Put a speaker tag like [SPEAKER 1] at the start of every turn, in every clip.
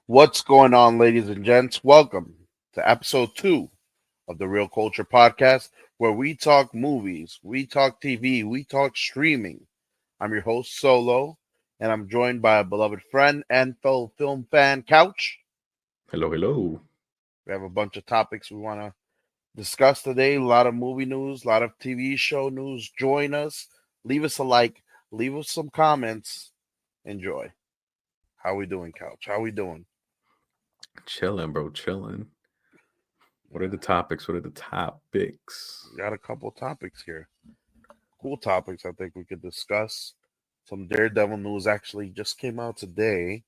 [SPEAKER 1] What's going on, ladies and gents? Welcome to episode 2 of the Real Culture Podcast, where we talk movies, we talk TV, we talk streaming. I'm your host, Solo, and I'm joined by a beloved friend and fellow film fan, Couch.
[SPEAKER 2] Hello, hello.
[SPEAKER 1] We have a bunch of topics we want to discuss today. A lot of movie news, a lot of TV show news. Join us. Leave us a like. Leave us some comments. Enjoy. How we doing, Couch? How we doing?
[SPEAKER 2] Chilling, bro, chilling. What are the topics? What are the topics?
[SPEAKER 1] Got a couple topics here. Cool topics I think we could discuss. Some Daredevil news actually just came out today.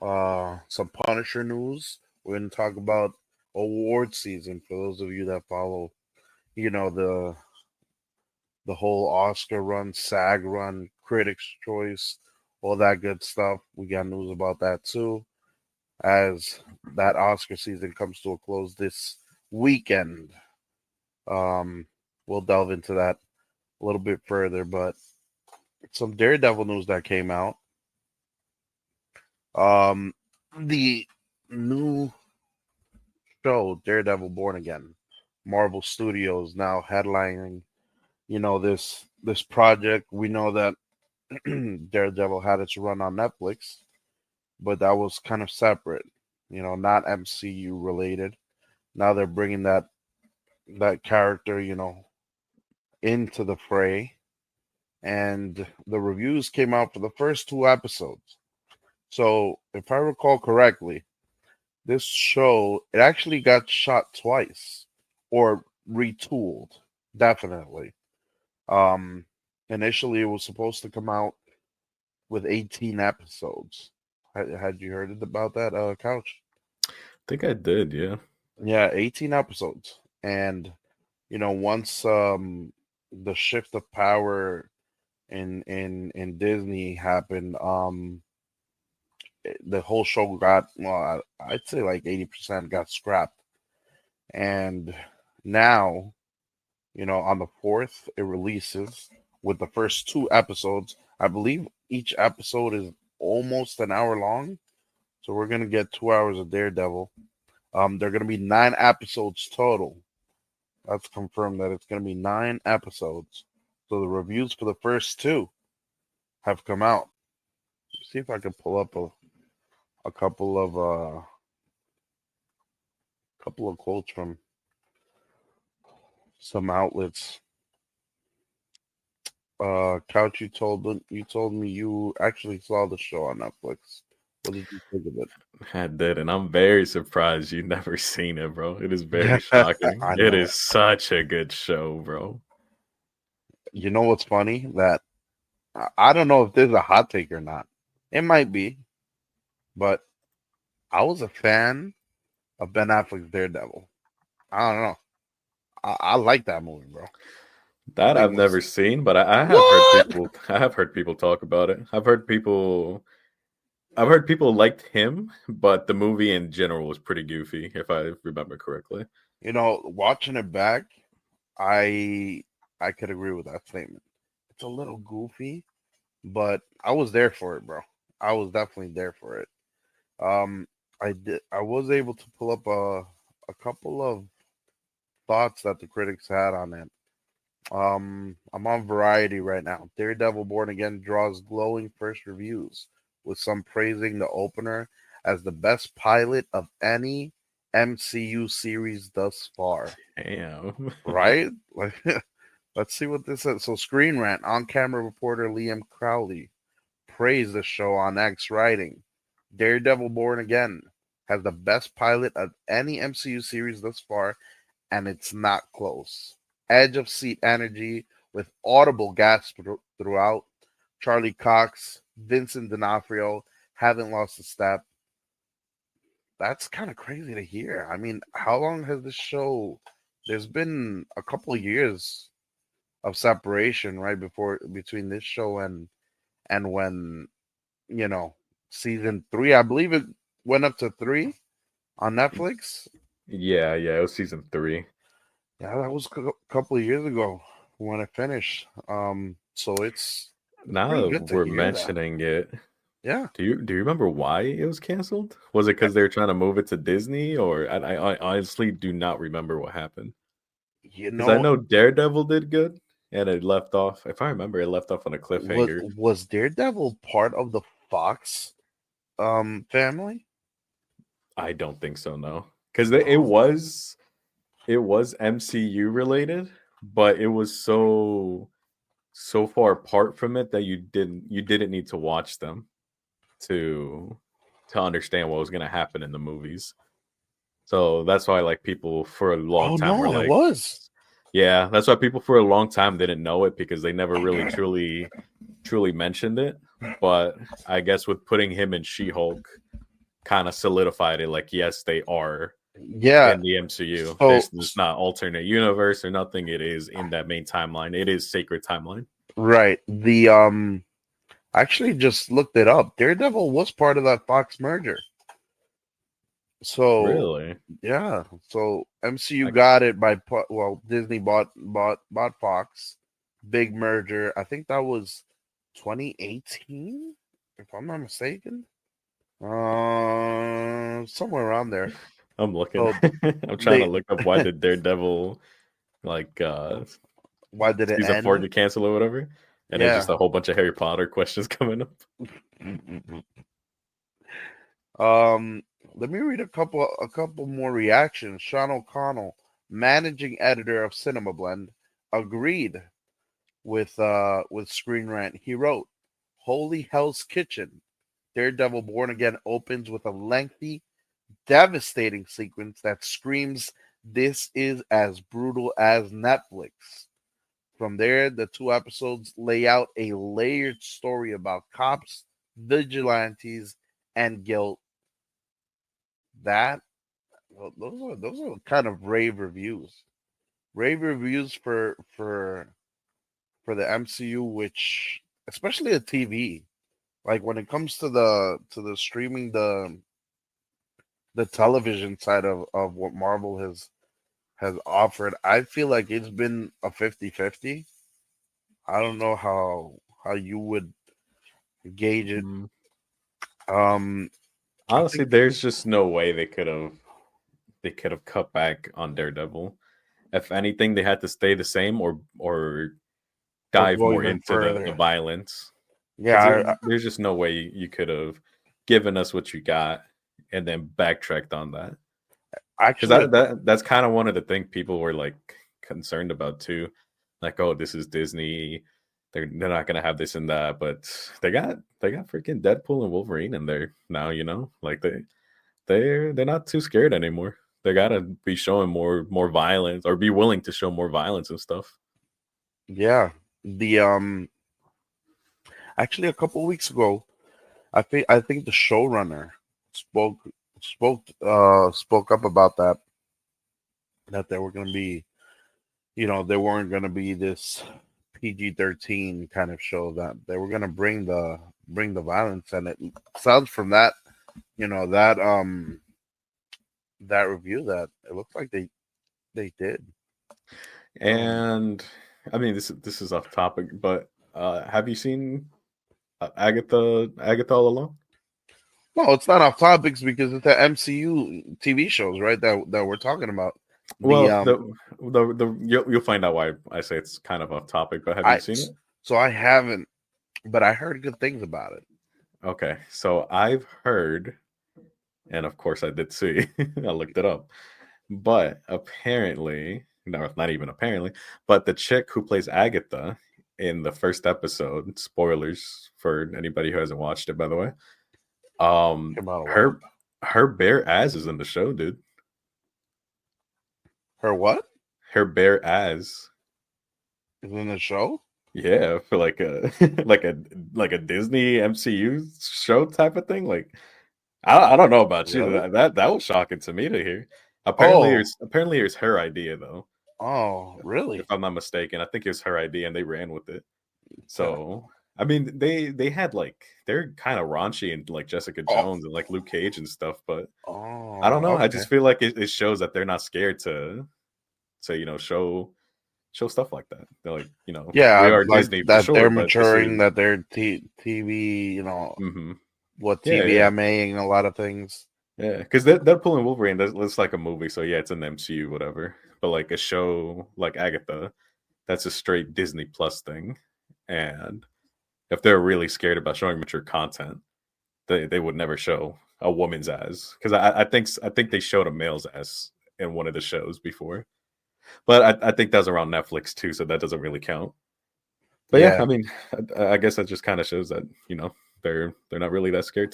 [SPEAKER 1] Some Punisher news. We're going to talk about award season for those of you that follow, the whole Oscar run, SAG run, Critics' Choice, all that good stuff. We got news about that too, as that Oscar season comes to a close this weekend. We'll delve into that a little bit further, but some Daredevil news that came out. The new show, Daredevil Born Again, Marvel Studios now headlining, this project. We know that Daredevil had its run on Netflix, but that was kind of separate, not MCU related. Now they're bringing that character, into the fray, and the reviews came out for the first 2 episodes. So, if I recall correctly, this show, it actually got shot twice or retooled, definitely. Initially it was supposed to come out with 18 episodes. Had you heard about that, Couch?
[SPEAKER 2] I think I did, yeah.
[SPEAKER 1] Yeah, 18 episodes. And once the shift of power in Disney happened, the whole show got, well, I'd say like 80% got scrapped. And now, on the 4th, it releases with the first 2 episodes. I believe each episode is almost an hour long. So we're going to get 2 hours of Daredevil. There are going to be 9 episodes total. That's confirmed that it's going to be 9 episodes. So the reviews for the first 2 have come out. Let's see if I can pull up a couple of quotes from some outlets. Couch, you told me you actually saw the show on Netflix. What did you think of it?
[SPEAKER 2] I did, and I'm very surprised you've never seen it, bro. It is very shocking.
[SPEAKER 1] I
[SPEAKER 2] It
[SPEAKER 1] know.
[SPEAKER 2] is such a good show, bro.
[SPEAKER 1] You know what's funny? That I don't know if there's a hot take or not. It might be, but I was a fan of Ben Affleck's Daredevil. I don't know. I like that movie, bro.
[SPEAKER 2] That
[SPEAKER 1] Think
[SPEAKER 2] I've
[SPEAKER 1] it
[SPEAKER 2] never
[SPEAKER 1] was-
[SPEAKER 2] seen, but I have
[SPEAKER 1] What?
[SPEAKER 2] heard people talk about it. I've heard people liked him, but the movie in general was pretty goofy, if I remember correctly.
[SPEAKER 1] Watching it back, I could agree with that statement. It's a little goofy, but I was there for it, bro. I was definitely there for it. I was able to pull up a couple of thoughts that the critics had on it. I'm on Variety right now. Daredevil Born Again draws glowing first reviews, with some praising the opener as the best pilot of any MCU series thus far.
[SPEAKER 2] Damn.
[SPEAKER 1] Right? Like, let's see what this is. So, Screen Rant, on-camera reporter Liam Crowley praised the show on X, writing, Daredevil Born Again has the best pilot of any MCU series thus far, and it's not close. Edge of seat energy with audible gasps throughout. Charlie Cox, Vincent D'Onofrio haven't lost a step. That's kind of crazy to hear. I mean, how long has this show? There's been a couple of years of separation, right, between this show and when season 3. I believe it went up to 3 on Netflix.
[SPEAKER 2] Yeah, it was season 3.
[SPEAKER 1] Yeah, that was a couple of years ago when it finished. So it's
[SPEAKER 2] Now
[SPEAKER 1] pretty
[SPEAKER 2] that
[SPEAKER 1] good to
[SPEAKER 2] we're
[SPEAKER 1] hear that.
[SPEAKER 2] mentioning it,
[SPEAKER 1] Yeah.
[SPEAKER 2] Do you remember why it was canceled? Was it because they were trying to move it to Disney, or I honestly do not remember what happened.
[SPEAKER 1] You
[SPEAKER 2] Because I
[SPEAKER 1] know,
[SPEAKER 2] know Daredevil did good, and it left off. If I remember, it left off on a
[SPEAKER 1] was
[SPEAKER 2] cliffhanger.
[SPEAKER 1] was Daredevil part of the Fox family?
[SPEAKER 2] I don't think so, no. Because
[SPEAKER 1] Oh,
[SPEAKER 2] it was MCU related, but it was so far apart from it that you didn't need to watch them to understand what was going to happen in the movies. So that's why like people for a long
[SPEAKER 1] oh
[SPEAKER 2] time were
[SPEAKER 1] no, it
[SPEAKER 2] like,
[SPEAKER 1] was.
[SPEAKER 2] yeah, that's why people for a long time didn't know it because they never really truly mentioned it. But I guess with putting him in She-Hulk kind of solidified it, like yes, they are
[SPEAKER 1] Yeah.
[SPEAKER 2] in the MCU.
[SPEAKER 1] So
[SPEAKER 2] There's not alternate universe or nothing. It is in that main timeline. It is sacred timeline.
[SPEAKER 1] right. The I actually just looked it up. Daredevil was part of that Fox merger. So
[SPEAKER 2] Really?
[SPEAKER 1] yeah. So MCU
[SPEAKER 2] I,
[SPEAKER 1] got it by well, Disney bought Fox. Big merger. I think that was 2018, if I'm not mistaken. Somewhere around there.
[SPEAKER 2] I'm looking.
[SPEAKER 1] So
[SPEAKER 2] I'm trying to
[SPEAKER 1] they
[SPEAKER 2] look up why did Daredevil like
[SPEAKER 1] why did it
[SPEAKER 2] season 4
[SPEAKER 1] end?
[SPEAKER 2] get canceled or whatever, and it's just
[SPEAKER 1] Yeah.
[SPEAKER 2] a whole bunch of Harry Potter questions coming up.
[SPEAKER 1] Um, Let me read a couple more reactions. Sean O'Connell, managing editor of Cinema Blend, agreed with Screen Rant. He wrote, "Holy Hell's Kitchen. Daredevil Born Again opens with a lengthy, devastating sequence that screams this is as brutal as Netflix. From there, the two episodes lay out a layered story about cops, vigilantes, and guilt. That well, those are kind of rave reviews. Rave reviews for the MCU, which especially the TV. Like when it comes to the streaming the television side of what Marvel has offered, I feel like it's been a 50-50. I don't know how you would gauge it.
[SPEAKER 2] Mm,
[SPEAKER 1] Um, I
[SPEAKER 2] Honestly,
[SPEAKER 1] think
[SPEAKER 2] there's just no way they could have cut back on Daredevil. If anything, they had to stay the same or
[SPEAKER 1] or
[SPEAKER 2] dive
[SPEAKER 1] go
[SPEAKER 2] more
[SPEAKER 1] even
[SPEAKER 2] into the
[SPEAKER 1] further.
[SPEAKER 2] violence because
[SPEAKER 1] Yeah,
[SPEAKER 2] there's just no way you could have given us what you got and then backtracked on that. Because
[SPEAKER 1] actually,
[SPEAKER 2] that's kind of one of the things people were like concerned about too. Like, oh, this is Disney. They're not gonna have this and that, but they got freaking Deadpool and Wolverine in there now. Like they're not too scared anymore. They gotta be showing more violence or be willing to show more violence and stuff.
[SPEAKER 1] yeah. The Actually, a couple weeks ago, I think the showrunner spoke spoke up about that they were going to be, they weren't going to be this PG-13 kind of show, that they were going to bring the violence, and it sounds from that review that it looks like they did. Um,
[SPEAKER 2] And I mean, this is off topic, but have you seen Agatha all along?
[SPEAKER 1] no, it's not off topics because it's the MCU TV shows, right? That we're talking about. The
[SPEAKER 2] Well, the you'll find out why I say it's kind of off topic. But have you
[SPEAKER 1] I
[SPEAKER 2] seen it?
[SPEAKER 1] so I haven't, but I heard good things about it.
[SPEAKER 2] Okay, so I've heard, and of course I did see. I looked it up, but apparently, no, not even apparently, but the chick who plays Agatha in the first episode, spoilers for anybody who hasn't watched it, by the way,
[SPEAKER 1] Came out a while.
[SPEAKER 2] her bare ass is in the show, dude.
[SPEAKER 1] Her what
[SPEAKER 2] Her bare ass.
[SPEAKER 1] is in the show?
[SPEAKER 2] Yeah, for like a like a Disney MCU show type of thing. Like I don't know about you.
[SPEAKER 1] Really?
[SPEAKER 2] That was shocking to me to hear.
[SPEAKER 1] Oh,
[SPEAKER 2] Apparently it was her idea though,
[SPEAKER 1] oh,
[SPEAKER 2] if
[SPEAKER 1] really?
[SPEAKER 2] I'm not mistaken. I think it was her idea and they ran with it.
[SPEAKER 1] Okay.
[SPEAKER 2] So I mean they had like they're kind of raunchy and like Jessica
[SPEAKER 1] Oh,
[SPEAKER 2] Jones and like Luke Cage and stuff, but I don't know.
[SPEAKER 1] oh,
[SPEAKER 2] I
[SPEAKER 1] okay.
[SPEAKER 2] just feel like it shows that they're not scared to show stuff like that. They're like, we
[SPEAKER 1] Yeah,
[SPEAKER 2] are
[SPEAKER 1] like
[SPEAKER 2] Disney for
[SPEAKER 1] that
[SPEAKER 2] sure,
[SPEAKER 1] they're
[SPEAKER 2] but this
[SPEAKER 1] maturing,
[SPEAKER 2] is
[SPEAKER 1] that they're TV.
[SPEAKER 2] mhm.
[SPEAKER 1] what
[SPEAKER 2] Yeah, yeah,
[SPEAKER 1] TVMAing a lot of things.
[SPEAKER 2] yeah. Because Deadpool and Wolverine, that's like a movie, so yeah, it's an MCU, whatever. But like a show like Agatha, that's a straight Disney Plus thing. And if they're really scared about showing mature content, they would never show a woman's ass. Because I think they showed a male's ass in one of the shows before. But I think that was around Netflix too, so that doesn't really count. But yeah,
[SPEAKER 1] Yeah.
[SPEAKER 2] I mean, I guess that just kind of shows that they're not really that scared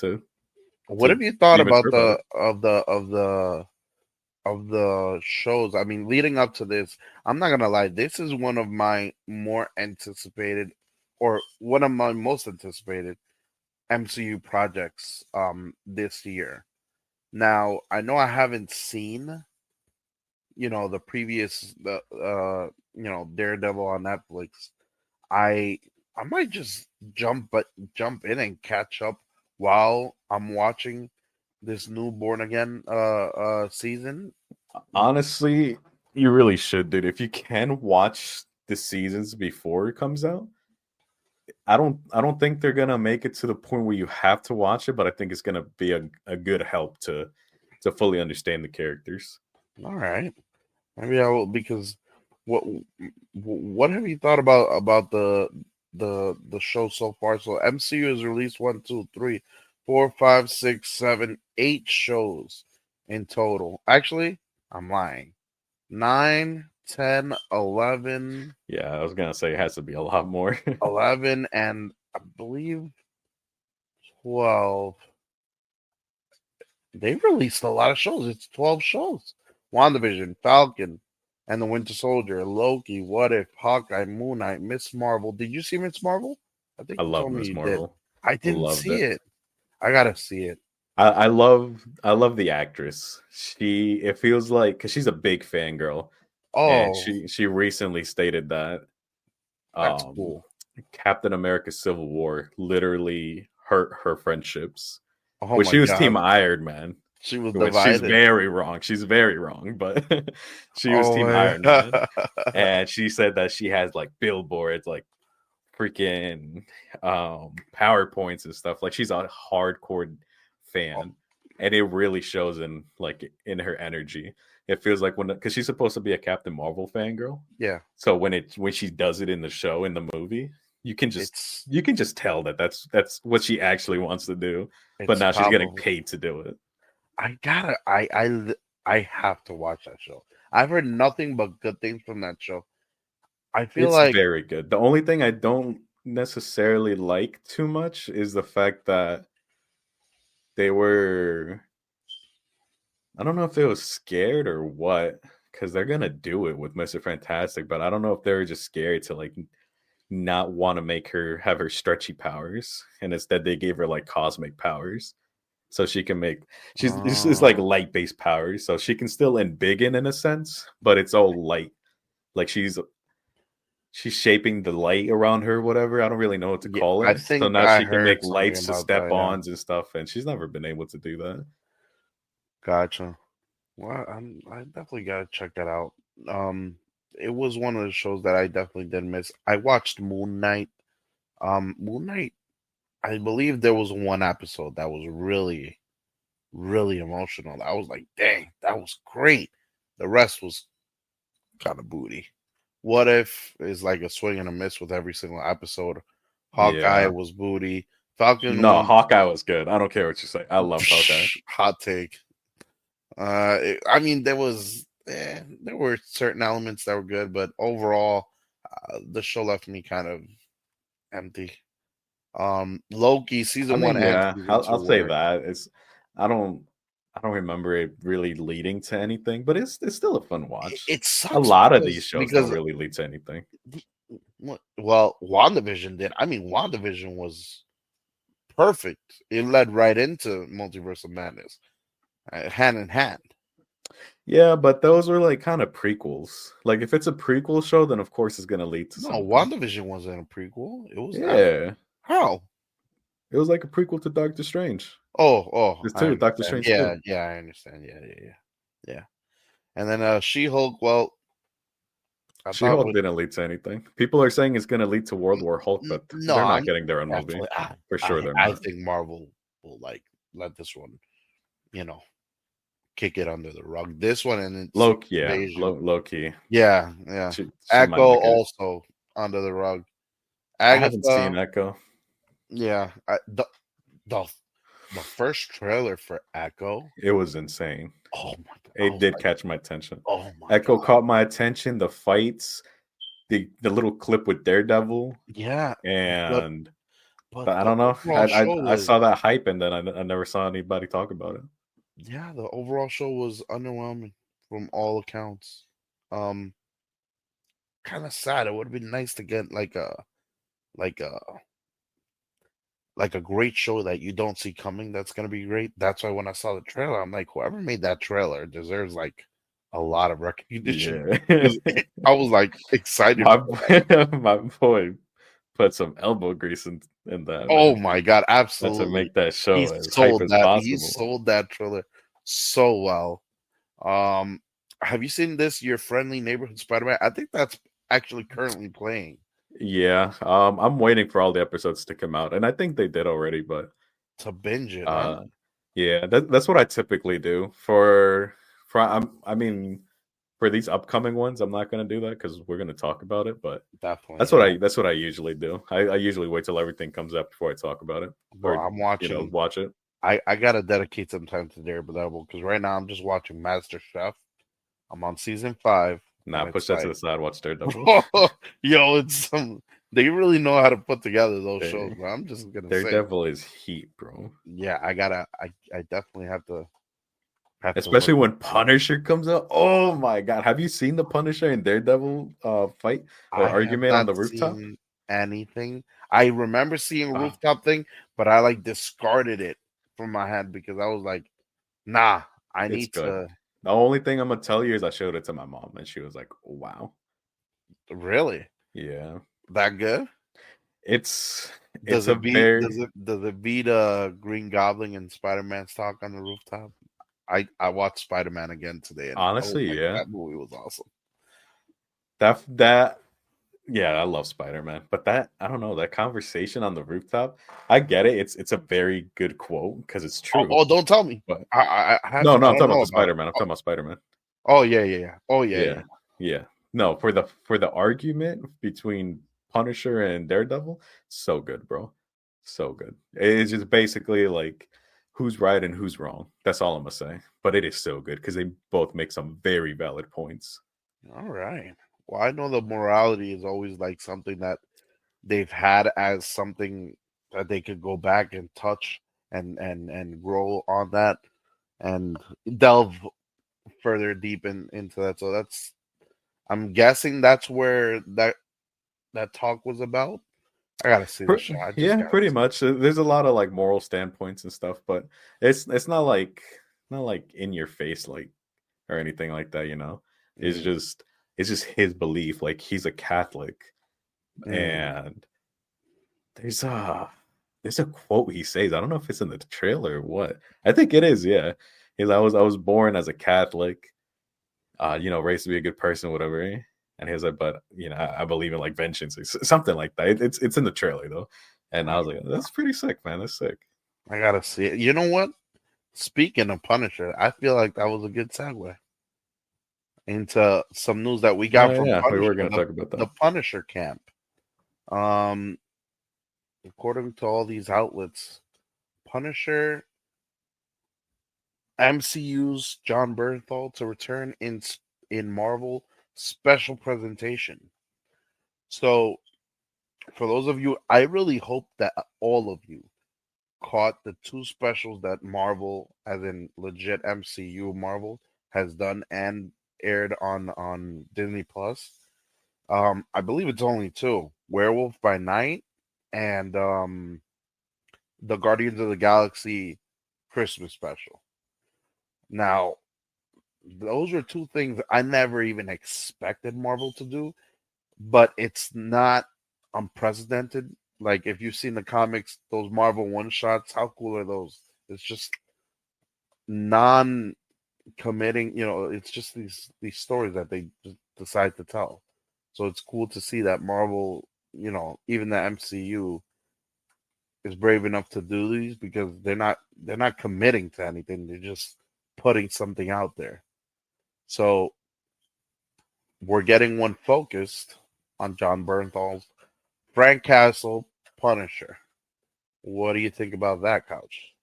[SPEAKER 1] What
[SPEAKER 2] to
[SPEAKER 1] have you thought
[SPEAKER 2] be
[SPEAKER 1] about
[SPEAKER 2] mature about
[SPEAKER 1] the
[SPEAKER 2] it.
[SPEAKER 1] of the shows? I mean, leading up to this, I'm not gonna lie, this is one of my more anticipated, or one of my most anticipated MCU projects this year. Now, I know I haven't seen, the previous Daredevil on Netflix. I I might just jump in and catch up while I'm watching this new Born Again season.
[SPEAKER 2] Honestly, you really should, dude. If you can watch the seasons before it comes out, I don't think they're gonna make it to the point where you have to watch it, but I think it's gonna be a good help to fully understand the characters.
[SPEAKER 1] All right, maybe I will, because what what have you thought about the show so far? So MCU has released one, two, three, four, five, six, seven, 8 shows in total. Actually, I'm lying. 9, 10, 11,
[SPEAKER 2] Yeah, I was gonna say it has to be a lot more.
[SPEAKER 1] 11, and I believe 12. They released a lot of shows. It's 12 shows. WandaVision, Falcon, and the Winter Soldier, Loki, What If, Hawkeye, Moon Knight, Miss Marvel. Did you see Miss Marvel? I think
[SPEAKER 2] I
[SPEAKER 1] you
[SPEAKER 2] love
[SPEAKER 1] told me
[SPEAKER 2] Miss
[SPEAKER 1] you did.
[SPEAKER 2] Marvel.
[SPEAKER 1] I didn't
[SPEAKER 2] Loved
[SPEAKER 1] see
[SPEAKER 2] it.
[SPEAKER 1] it. I gotta see it.
[SPEAKER 2] I love the actress. It feels like because she's a big fangirl, and
[SPEAKER 1] Oh,
[SPEAKER 2] she recently stated that
[SPEAKER 1] that's
[SPEAKER 2] um
[SPEAKER 1] cool.
[SPEAKER 2] Captain America Civil War literally hurt her friendships.
[SPEAKER 1] Oh
[SPEAKER 2] Well,
[SPEAKER 1] my
[SPEAKER 2] she was Team
[SPEAKER 1] god.
[SPEAKER 2] Iron Man,
[SPEAKER 1] She was
[SPEAKER 2] which she's
[SPEAKER 1] divided.
[SPEAKER 2] very wrong. She's very wrong, but she was
[SPEAKER 1] Oh
[SPEAKER 2] Team
[SPEAKER 1] my
[SPEAKER 2] Iron Man,
[SPEAKER 1] god.
[SPEAKER 2] and she said that she has like billboards, like freaking PowerPoints and stuff. Like she's a hardcore fan, and it really shows in her energy. It feels like because she's supposed to be a Captain Marvel fangirl,
[SPEAKER 1] Yeah,
[SPEAKER 2] so when she does it in the show in the movie, you can just
[SPEAKER 1] it's
[SPEAKER 2] you can just tell that that's what she actually wants to do. But
[SPEAKER 1] it's
[SPEAKER 2] now she's getting
[SPEAKER 1] probably.
[SPEAKER 2] paid to do it.
[SPEAKER 1] I gotta. I have to watch that show. I've heard nothing but good things from that show. I feel
[SPEAKER 2] It's
[SPEAKER 1] like,
[SPEAKER 2] very good. The only thing I don't necessarily like too much is the fact that they were I don't know if they were scared or what, because they're gonna do it with Mr. Fantastic, but I don't know if they were just scared to like not want to make her have her stretchy powers, and instead they gave her like cosmic powers, so she can make this is like
[SPEAKER 1] oh,
[SPEAKER 2] light based powers, so she can still embiggen in a sense, but it's all light. Like she's shaping the light around her, whatever. I don't really know what to
[SPEAKER 1] yeah.
[SPEAKER 2] call
[SPEAKER 1] I
[SPEAKER 2] it. So
[SPEAKER 1] think
[SPEAKER 2] now
[SPEAKER 1] I
[SPEAKER 2] she can make
[SPEAKER 1] heard something
[SPEAKER 2] lights to
[SPEAKER 1] about
[SPEAKER 2] step
[SPEAKER 1] that. Yeah,
[SPEAKER 2] ons and stuff, and she's never been able to do that.
[SPEAKER 1] gotcha. Well, I definitely gotta check that out. Um, it was one of the shows that I definitely did miss. I watched Moon Knight. Moon Knight. I believe there was one episode that was really, really emotional. I was like, dang, that was great. The rest was kind of booty. What If is like a swing and a miss with every single episode. Hawkeye
[SPEAKER 2] Yeah.
[SPEAKER 1] was booty. Falcon
[SPEAKER 2] No,
[SPEAKER 1] one,
[SPEAKER 2] Hawkeye was good. I don't care what you say. I loved Hawkeye.
[SPEAKER 1] hot take. I mean, there were certain elements that were good, but overall, the show left me kind of empty. Loki
[SPEAKER 2] I
[SPEAKER 1] season one
[SPEAKER 2] mean,
[SPEAKER 1] and
[SPEAKER 2] yeah,
[SPEAKER 1] season
[SPEAKER 2] I'll
[SPEAKER 1] 2
[SPEAKER 2] say
[SPEAKER 1] were.
[SPEAKER 2] that. I don't I don't remember it really leading to anything, but it's still a fun watch.
[SPEAKER 1] It
[SPEAKER 2] A
[SPEAKER 1] sucks
[SPEAKER 2] lot of these
[SPEAKER 1] because
[SPEAKER 2] shows don't really lead to anything.
[SPEAKER 1] well, WandaVision did. I mean, WandaVision was perfect. It led right into Multiverse of Madness, hand in hand.
[SPEAKER 2] Yeah, but those were like kind of prequels. Like if it's a prequel show, then of course it's gonna lead to
[SPEAKER 1] No,
[SPEAKER 2] something.
[SPEAKER 1] WandaVision wasn't a prequel. It was after.
[SPEAKER 2] Yeah.
[SPEAKER 1] How?
[SPEAKER 2] It was like a prequel to Doctor Strange.
[SPEAKER 1] Oh,
[SPEAKER 2] There's
[SPEAKER 1] I
[SPEAKER 2] two, Doctor
[SPEAKER 1] understand.
[SPEAKER 2] Strange
[SPEAKER 1] Yeah,
[SPEAKER 2] 2.
[SPEAKER 1] yeah, I understand. Yeah. And then She-Hulk. Well, I thought
[SPEAKER 2] She-Hulk
[SPEAKER 1] with
[SPEAKER 2] didn't lead to anything. People are saying it's gonna lead to World War Hulk, but
[SPEAKER 1] no,
[SPEAKER 2] they're not
[SPEAKER 1] I'm
[SPEAKER 2] getting their own movie.
[SPEAKER 1] definitely.
[SPEAKER 2] For sure they're
[SPEAKER 1] I
[SPEAKER 2] not.
[SPEAKER 1] think Marvel. will like let this one, you know, kick it under the rug. This one and its
[SPEAKER 2] Low,
[SPEAKER 1] Secret
[SPEAKER 2] yeah,
[SPEAKER 1] Invasion.
[SPEAKER 2] low key.
[SPEAKER 1] Yeah.
[SPEAKER 2] She might
[SPEAKER 1] Echo
[SPEAKER 2] make it.
[SPEAKER 1] also under the rug.
[SPEAKER 2] I haven't
[SPEAKER 1] Agatha,
[SPEAKER 2] seen Echo.
[SPEAKER 1] yeah. The the first trailer for Echo.
[SPEAKER 2] It was insane.
[SPEAKER 1] Oh my god! I
[SPEAKER 2] It
[SPEAKER 1] was
[SPEAKER 2] did
[SPEAKER 1] like,
[SPEAKER 2] catch my attention.
[SPEAKER 1] oh my
[SPEAKER 2] Echo
[SPEAKER 1] god!
[SPEAKER 2] caught my attention. The fights, the little clip with Daredevil,
[SPEAKER 1] Yeah, but
[SPEAKER 2] and
[SPEAKER 1] but
[SPEAKER 2] but I
[SPEAKER 1] the
[SPEAKER 2] don't know.
[SPEAKER 1] overall show
[SPEAKER 2] I
[SPEAKER 1] was,
[SPEAKER 2] saw that hype, and then I never saw anybody talk about it.
[SPEAKER 1] yeah, the overall show was underwhelming from all accounts. Um, kind of sad. It would have been nice to get like a like a great show that you don't see coming. That's gonna be great. That's why when I saw the trailer, I'm like, whoever made that trailer deserves like a lot of recognition
[SPEAKER 2] Yeah,
[SPEAKER 1] because I was like excited
[SPEAKER 2] my
[SPEAKER 1] for that.
[SPEAKER 2] my boy put some elbow grease in that,
[SPEAKER 1] Oh
[SPEAKER 2] man.
[SPEAKER 1] my god,
[SPEAKER 2] And to
[SPEAKER 1] absolutely.
[SPEAKER 2] make that
[SPEAKER 1] He
[SPEAKER 2] show as hype
[SPEAKER 1] sold
[SPEAKER 2] as
[SPEAKER 1] that. He
[SPEAKER 2] possible.
[SPEAKER 1] sold that trailer so well. Um, have you seen this Your Friendly Neighborhood Spider-Man? I think that's actually currently playing.
[SPEAKER 2] Yeah, I'm waiting for all the episodes to come out, and I think they did already, but
[SPEAKER 1] To binge it, huh?
[SPEAKER 2] uh, yeah, that's what I typically do for I mean, for these upcoming ones, I'm not gonna do that because we're gonna talk about it, but
[SPEAKER 1] Definitely, yeah.
[SPEAKER 2] that's what I usually do. I usually wait till everything comes up before I talk about it
[SPEAKER 1] Bro,
[SPEAKER 2] or
[SPEAKER 1] I'm watching.
[SPEAKER 2] watch it.
[SPEAKER 1] I gotta dedicate some time to Daredevil because right now I'm just watching Master Chef. I'm on season 5,
[SPEAKER 2] Nah,
[SPEAKER 1] and
[SPEAKER 2] push
[SPEAKER 1] it's
[SPEAKER 2] that to
[SPEAKER 1] like,
[SPEAKER 2] the side. Watch Daredevil.
[SPEAKER 1] bro, yo, it's some. They really know how to put together those shows,
[SPEAKER 2] Hey,
[SPEAKER 1] bro. I'm just gonna say,
[SPEAKER 2] Daredevil is heat, bro.
[SPEAKER 1] yeah, I gotta. I definitely have to look
[SPEAKER 2] Especially when
[SPEAKER 1] into it.
[SPEAKER 2] Punisher comes out. Oh my god. Have you seen the Punisher and Daredevil fight or
[SPEAKER 1] I have
[SPEAKER 2] argument on
[SPEAKER 1] not
[SPEAKER 2] the rooftop?
[SPEAKER 1] seen anything. I remember seeing
[SPEAKER 2] Oh,
[SPEAKER 1] rooftop thing, but I like discarded it from my head because I was like, nah, I
[SPEAKER 2] it's
[SPEAKER 1] need
[SPEAKER 2] good.
[SPEAKER 1] to
[SPEAKER 2] The only thing I'm gonna tell you is I showed it to my mom and she was like, wow.
[SPEAKER 1] really
[SPEAKER 2] Yeah.
[SPEAKER 1] that good.
[SPEAKER 2] It's a very
[SPEAKER 1] Does it beat Green Goblin and Spider-Man's talk on the rooftop? I watched Spider-Man again today and I was
[SPEAKER 2] honestly,
[SPEAKER 1] like,
[SPEAKER 2] yeah.
[SPEAKER 1] that movie was awesome.
[SPEAKER 2] That yeah, I love Spider-Man. But that I don't know, that conversation on the rooftop, I get it. It's a very good quote because it's
[SPEAKER 1] Oh,
[SPEAKER 2] true.
[SPEAKER 1] oh, don't tell me.
[SPEAKER 2] But
[SPEAKER 1] I
[SPEAKER 2] no, I'm
[SPEAKER 1] don't
[SPEAKER 2] talking about
[SPEAKER 1] know
[SPEAKER 2] the
[SPEAKER 1] about it.
[SPEAKER 2] Spider-Man. I'm talking about Spider-Man.
[SPEAKER 1] Oh yeah, yeah, yeah. Oh yeah, yeah.
[SPEAKER 2] Yeah, yeah. No, for the argument between Punisher and Daredevil, so good, bro. So good. It's just basically like who's right and who's wrong. That's all I'm gonna say. But it is so good because they both make some very valid points.
[SPEAKER 1] All right. Well, I know the morality is always like something that they've had as something that they could go back and touch and grow on that and delve further deep into that. So that's I'm guessing that's where that talk was about. I gotta see the show. I just
[SPEAKER 2] Yeah,
[SPEAKER 1] gotta
[SPEAKER 2] pretty
[SPEAKER 1] see.
[SPEAKER 2] much. There's a lot of like moral standpoints and stuff, but it's not like in your face like or anything like that, you know. It's
[SPEAKER 1] Mm,
[SPEAKER 2] just it's just his belief. Like he's a Catholic
[SPEAKER 1] mm.
[SPEAKER 2] and there's a quote he says. I don't know if it's in the trailer or what. I think it is, yeah. He's I was born as a Catholic, raised to be a good person, whatever. And he was like, but I believe in like vengeance, something like that. It's in the trailer though. And I was like, that's pretty sick, man. That's sick.
[SPEAKER 1] I gotta see it. You know what? Speaking of Punisher, I feel like that was a good segue into some news that we got from
[SPEAKER 2] Yeah, we
[SPEAKER 1] Punisher,
[SPEAKER 2] were gonna talk about
[SPEAKER 1] the
[SPEAKER 2] that.
[SPEAKER 1] Punisher camp. Um, according to all these outlets, Punisher MCU's John Bernthal to return in Marvel special presentation. So, for those of you, I really hope that all of you caught the two specials that Marvel, as in legit MCU Marvel, has done and aired on Disney Plus. I believe it's only two: Werewolf by Night and the Guardians of the Galaxy Christmas special. Now, those are two things I never even expected Marvel to do, but it's not unprecedented. Like if you've seen the comics, those Marvel one shots, how cool are those? It's just non committing, it's just these stories that they just decide to tell. So it's cool to see that Marvel, even the MCU is brave enough to do these because they're not committing to anything. They're just putting something out there. So we're getting one focused on John Bernthal's Frank Castle Punisher. What do you think about that, Couch?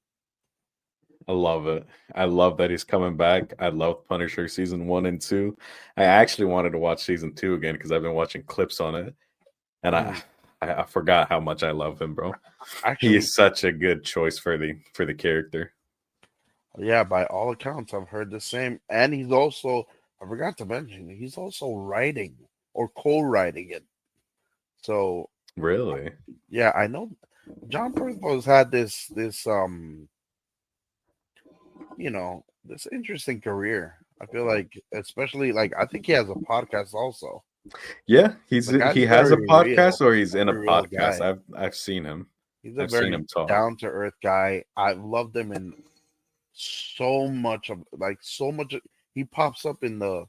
[SPEAKER 2] I love it. I love that he's coming back. I love Punisher season 1 and 2. I actually wanted to watch season 2 again because I've been watching clips on it, and
[SPEAKER 1] Mm.
[SPEAKER 2] I forgot how much I love him, bro. He
[SPEAKER 1] Actually,
[SPEAKER 2] is such a good choice for the character.
[SPEAKER 1] yeah, by all accounts, I've heard the same. And he's also, I forgot to mention, he's also writing or co-writing it. So
[SPEAKER 2] Really?
[SPEAKER 1] yeah, I know John Bernthal's had this interesting career. I feel like, especially like I think he has a podcast also.
[SPEAKER 2] Yeah,
[SPEAKER 1] The guy's
[SPEAKER 2] he has a
[SPEAKER 1] very real,
[SPEAKER 2] podcast or he's in a
[SPEAKER 1] very real
[SPEAKER 2] podcast.
[SPEAKER 1] guy.
[SPEAKER 2] I've seen him.
[SPEAKER 1] He's a
[SPEAKER 2] I've seen
[SPEAKER 1] very
[SPEAKER 2] him talk.
[SPEAKER 1] down to earth guy. I've loved him in so much of like so much. He pops up in the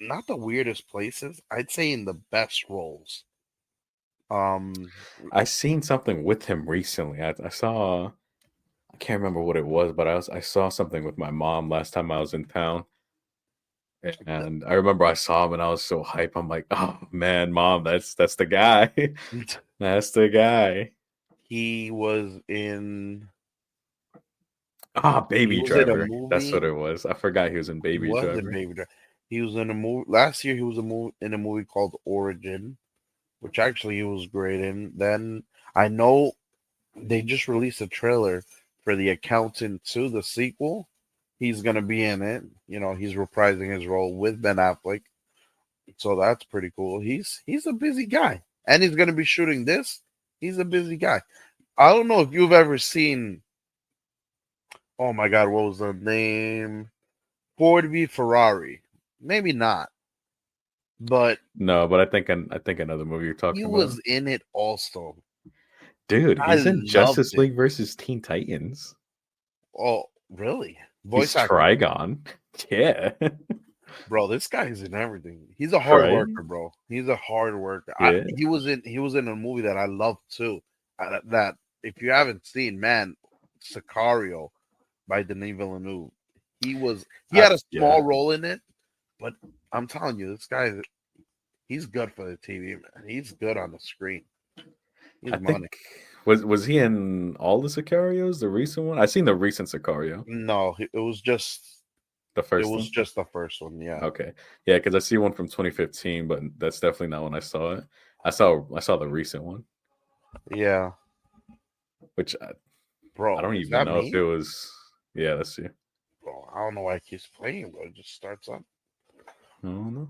[SPEAKER 1] not the weirdest places. I'd say in the best roles. Um,
[SPEAKER 2] I seen something with him recently. I saw I can't remember what it was, but I saw something with my mom last time I was in town. And I remember I saw him and I was so hype. I'm like, oh man, mom, that's the guy. That's the guy.
[SPEAKER 1] he was in
[SPEAKER 2] Ah,
[SPEAKER 1] he
[SPEAKER 2] Baby
[SPEAKER 1] was in a
[SPEAKER 2] Driver. That's
[SPEAKER 1] movie.
[SPEAKER 2] what it was. I forgot he was in
[SPEAKER 1] He
[SPEAKER 2] Baby
[SPEAKER 1] was in
[SPEAKER 2] Driver.
[SPEAKER 1] Baby Driver. He was in a movie last year. He was in a movie called Origin, which actually he was great in. Then I know they just released a trailer for The Accountant 2, the sequel. He's gonna be in it. He's reprising his role with Ben Affleck. So that's pretty cool. He's a busy guy. And he's gonna be shooting this. He's a busy guy. I don't know if you've ever seen, oh my god, what was the name? Ford v Ferrari. Maybe not. But
[SPEAKER 2] No, but I think another movie you're
[SPEAKER 1] he
[SPEAKER 2] talking about.
[SPEAKER 1] was in it also.
[SPEAKER 2] Dude,
[SPEAKER 1] I
[SPEAKER 2] he's in
[SPEAKER 1] loved
[SPEAKER 2] Justice
[SPEAKER 1] it.
[SPEAKER 2] League versus Teen Titans.
[SPEAKER 1] Oh, really?
[SPEAKER 2] He's
[SPEAKER 1] Voice acting.
[SPEAKER 2] Trigon. Yeah.
[SPEAKER 1] Bro, this guy's in everything. He's a hard
[SPEAKER 2] Right?
[SPEAKER 1] worker, bro. He's a hard worker.
[SPEAKER 2] Yeah.
[SPEAKER 1] He was in a movie that I love too. That if you haven't seen, man, Sicario by Denis Villeneuve. He had a
[SPEAKER 2] Yeah.
[SPEAKER 1] small role in it, but I'm telling you, this guy, he's good for the TV, man. He's good on the screen. He's
[SPEAKER 2] I think
[SPEAKER 1] money.
[SPEAKER 2] was he in all the Sicarios, the recent one? I seen the recent Sicario,
[SPEAKER 1] No, it was just
[SPEAKER 2] the
[SPEAKER 1] it
[SPEAKER 2] first
[SPEAKER 1] was
[SPEAKER 2] one.
[SPEAKER 1] just the first one. Yeah,
[SPEAKER 2] Okay. Yeah, because I see one from 2015, but that's definitely not when I saw it. I saw the recent one,
[SPEAKER 1] yeah,
[SPEAKER 2] which I
[SPEAKER 1] bro.
[SPEAKER 2] don't
[SPEAKER 1] Is
[SPEAKER 2] even
[SPEAKER 1] that
[SPEAKER 2] know if
[SPEAKER 1] me?
[SPEAKER 2] it was. Yeah, let's see.
[SPEAKER 1] Bro, I don't know why it keeps playing, but it just starts up.
[SPEAKER 2] I don't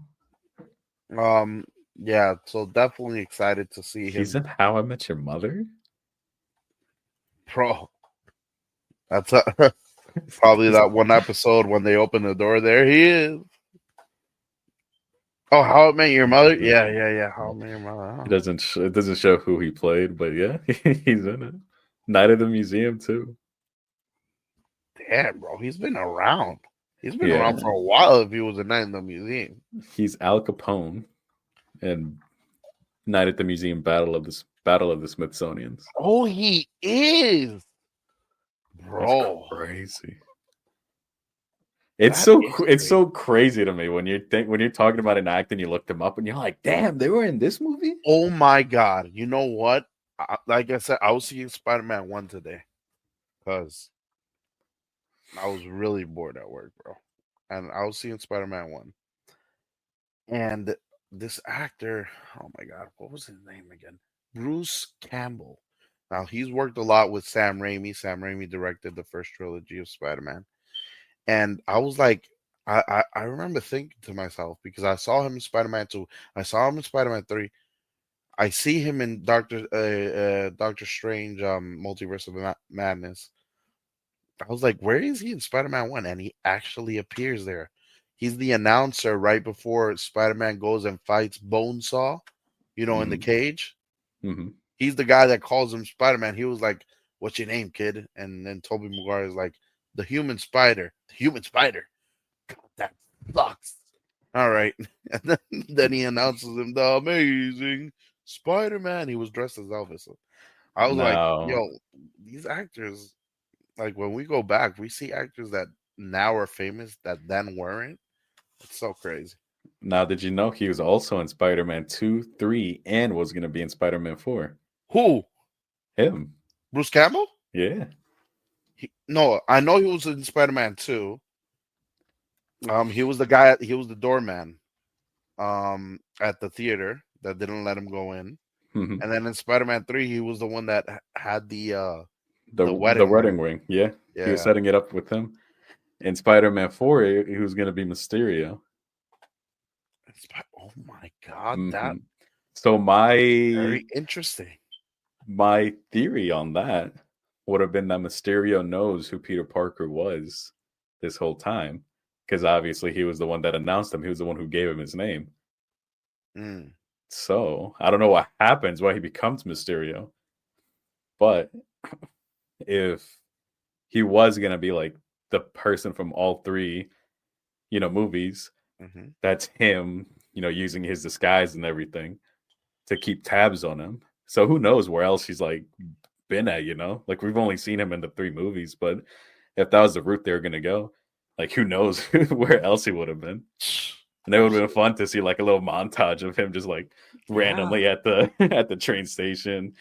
[SPEAKER 2] know.
[SPEAKER 1] Um, yeah. So definitely excited to see
[SPEAKER 2] He's
[SPEAKER 1] him,
[SPEAKER 2] in How I Met Your Mother.
[SPEAKER 1] bro. That's probably that one episode when they open the door. There he is. Oh, How I Met Your Mother? Yeah, yeah, yeah. How I Met Your Mother. Huh?
[SPEAKER 2] It doesn't show who he played, but yeah, he's in it. Night at the Museum too.
[SPEAKER 1] Damn, bro. He's been around. He's been around
[SPEAKER 2] Yeah,
[SPEAKER 1] for a while if he was a night in the museum.
[SPEAKER 2] he's Al Capone and Night at the Museum Battle of the Smithsonians.
[SPEAKER 1] Oh, he is.
[SPEAKER 2] That's
[SPEAKER 1] Bro.
[SPEAKER 2] crazy.
[SPEAKER 1] That is
[SPEAKER 2] It's
[SPEAKER 1] crazy.
[SPEAKER 2] so crazy to me when when you're talking about an act and you look them up and you're like, damn, they were in this movie.
[SPEAKER 1] Oh my God. You know what? Like I said, I was seeing Spider-Man 1 today because I was really bored at work, bro. And I was seeing Spider-Man 1. And this actor, oh my God, what was his name again? Bruce Campbell. Now, he's worked a lot with Sam Raimi. Sam Raimi directed the first trilogy of Spider-Man. And I was like, I remember thinking to myself, because I saw him in Spider-Man 2, I saw him in Spider-Man 3, I see him in Doctor Strange, Multiverse of Madness. I was like, where is he in Spider-Man 1? And he actually appears there. He's the announcer right before Spider-Man goes and fights Bonesaw, in the cage.
[SPEAKER 2] Mm-hmm.
[SPEAKER 1] He's the guy that calls him Spider-Man. He was like, what's your name, kid? And then Tobey Maguire is like, the human spider. The human spider. God, that sucks. All right. And then he announces him, the amazing Spider-Man. He was dressed as Elvis. I was like,
[SPEAKER 2] Now,
[SPEAKER 1] yo, these actors, like when we go back, we see actors that now are famous that then weren't. It's so crazy.
[SPEAKER 2] now, did you know he was also in Spider-Man 2, 3, and was going to be in Spider-Man 4?
[SPEAKER 1] Who?
[SPEAKER 2] Him.
[SPEAKER 1] Bruce Campbell?
[SPEAKER 2] Yeah.
[SPEAKER 1] No, I know he was in Spider-Man 2. He was the guy. He was the doorman. At the theater that didn't let him go in,
[SPEAKER 2] Mhm.
[SPEAKER 1] and then in Spider-Man 3, he was the one that had the
[SPEAKER 2] The
[SPEAKER 1] wedding ring.
[SPEAKER 2] wedding ring. Yeah. He was
[SPEAKER 1] Yeah.
[SPEAKER 2] setting it up with him. In Spider-Man 4, he was going to be Mysterio.
[SPEAKER 1] Oh my God, that
[SPEAKER 2] Hmm. So
[SPEAKER 1] very interesting.
[SPEAKER 2] my theory on that would have been that Mysterio knows who Peter Parker was this whole time, because obviously he was the one that announced him. He was the one who gave him his name.
[SPEAKER 1] Mm.
[SPEAKER 2] So I don't know what happens, why he becomes Mysterio, but if he was gonna be like the person from all three, movies,
[SPEAKER 1] Hmm.
[SPEAKER 2] that's him, using his disguise and everything to keep tabs on him. So who knows where else he's like been at, Like we've only seen him in the three movies, but if that was the route they were gonna go, like who knows where else he would have been. And it would have been fun to see like a little montage of him just like
[SPEAKER 1] Yeah.
[SPEAKER 2] randomly at the at the train station,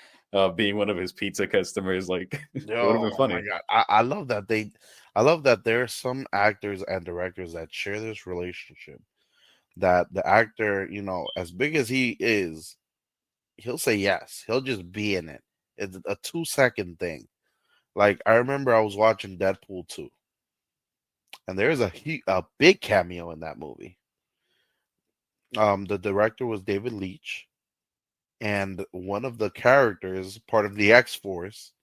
[SPEAKER 2] being one of his pizza customers. Like it would have
[SPEAKER 1] Yo,
[SPEAKER 2] been
[SPEAKER 1] oh my
[SPEAKER 2] funny.
[SPEAKER 1] God, I love that I love that there are some actors and directors that share this relationship. That the actor, as big as he is, he'll say yes. He'll just be in it. It's a 2-second thing. Like I remember I was watching Deadpool 2, and there's a big cameo in that movie. The director was David Leitch, and one of the characters, part of the X Force.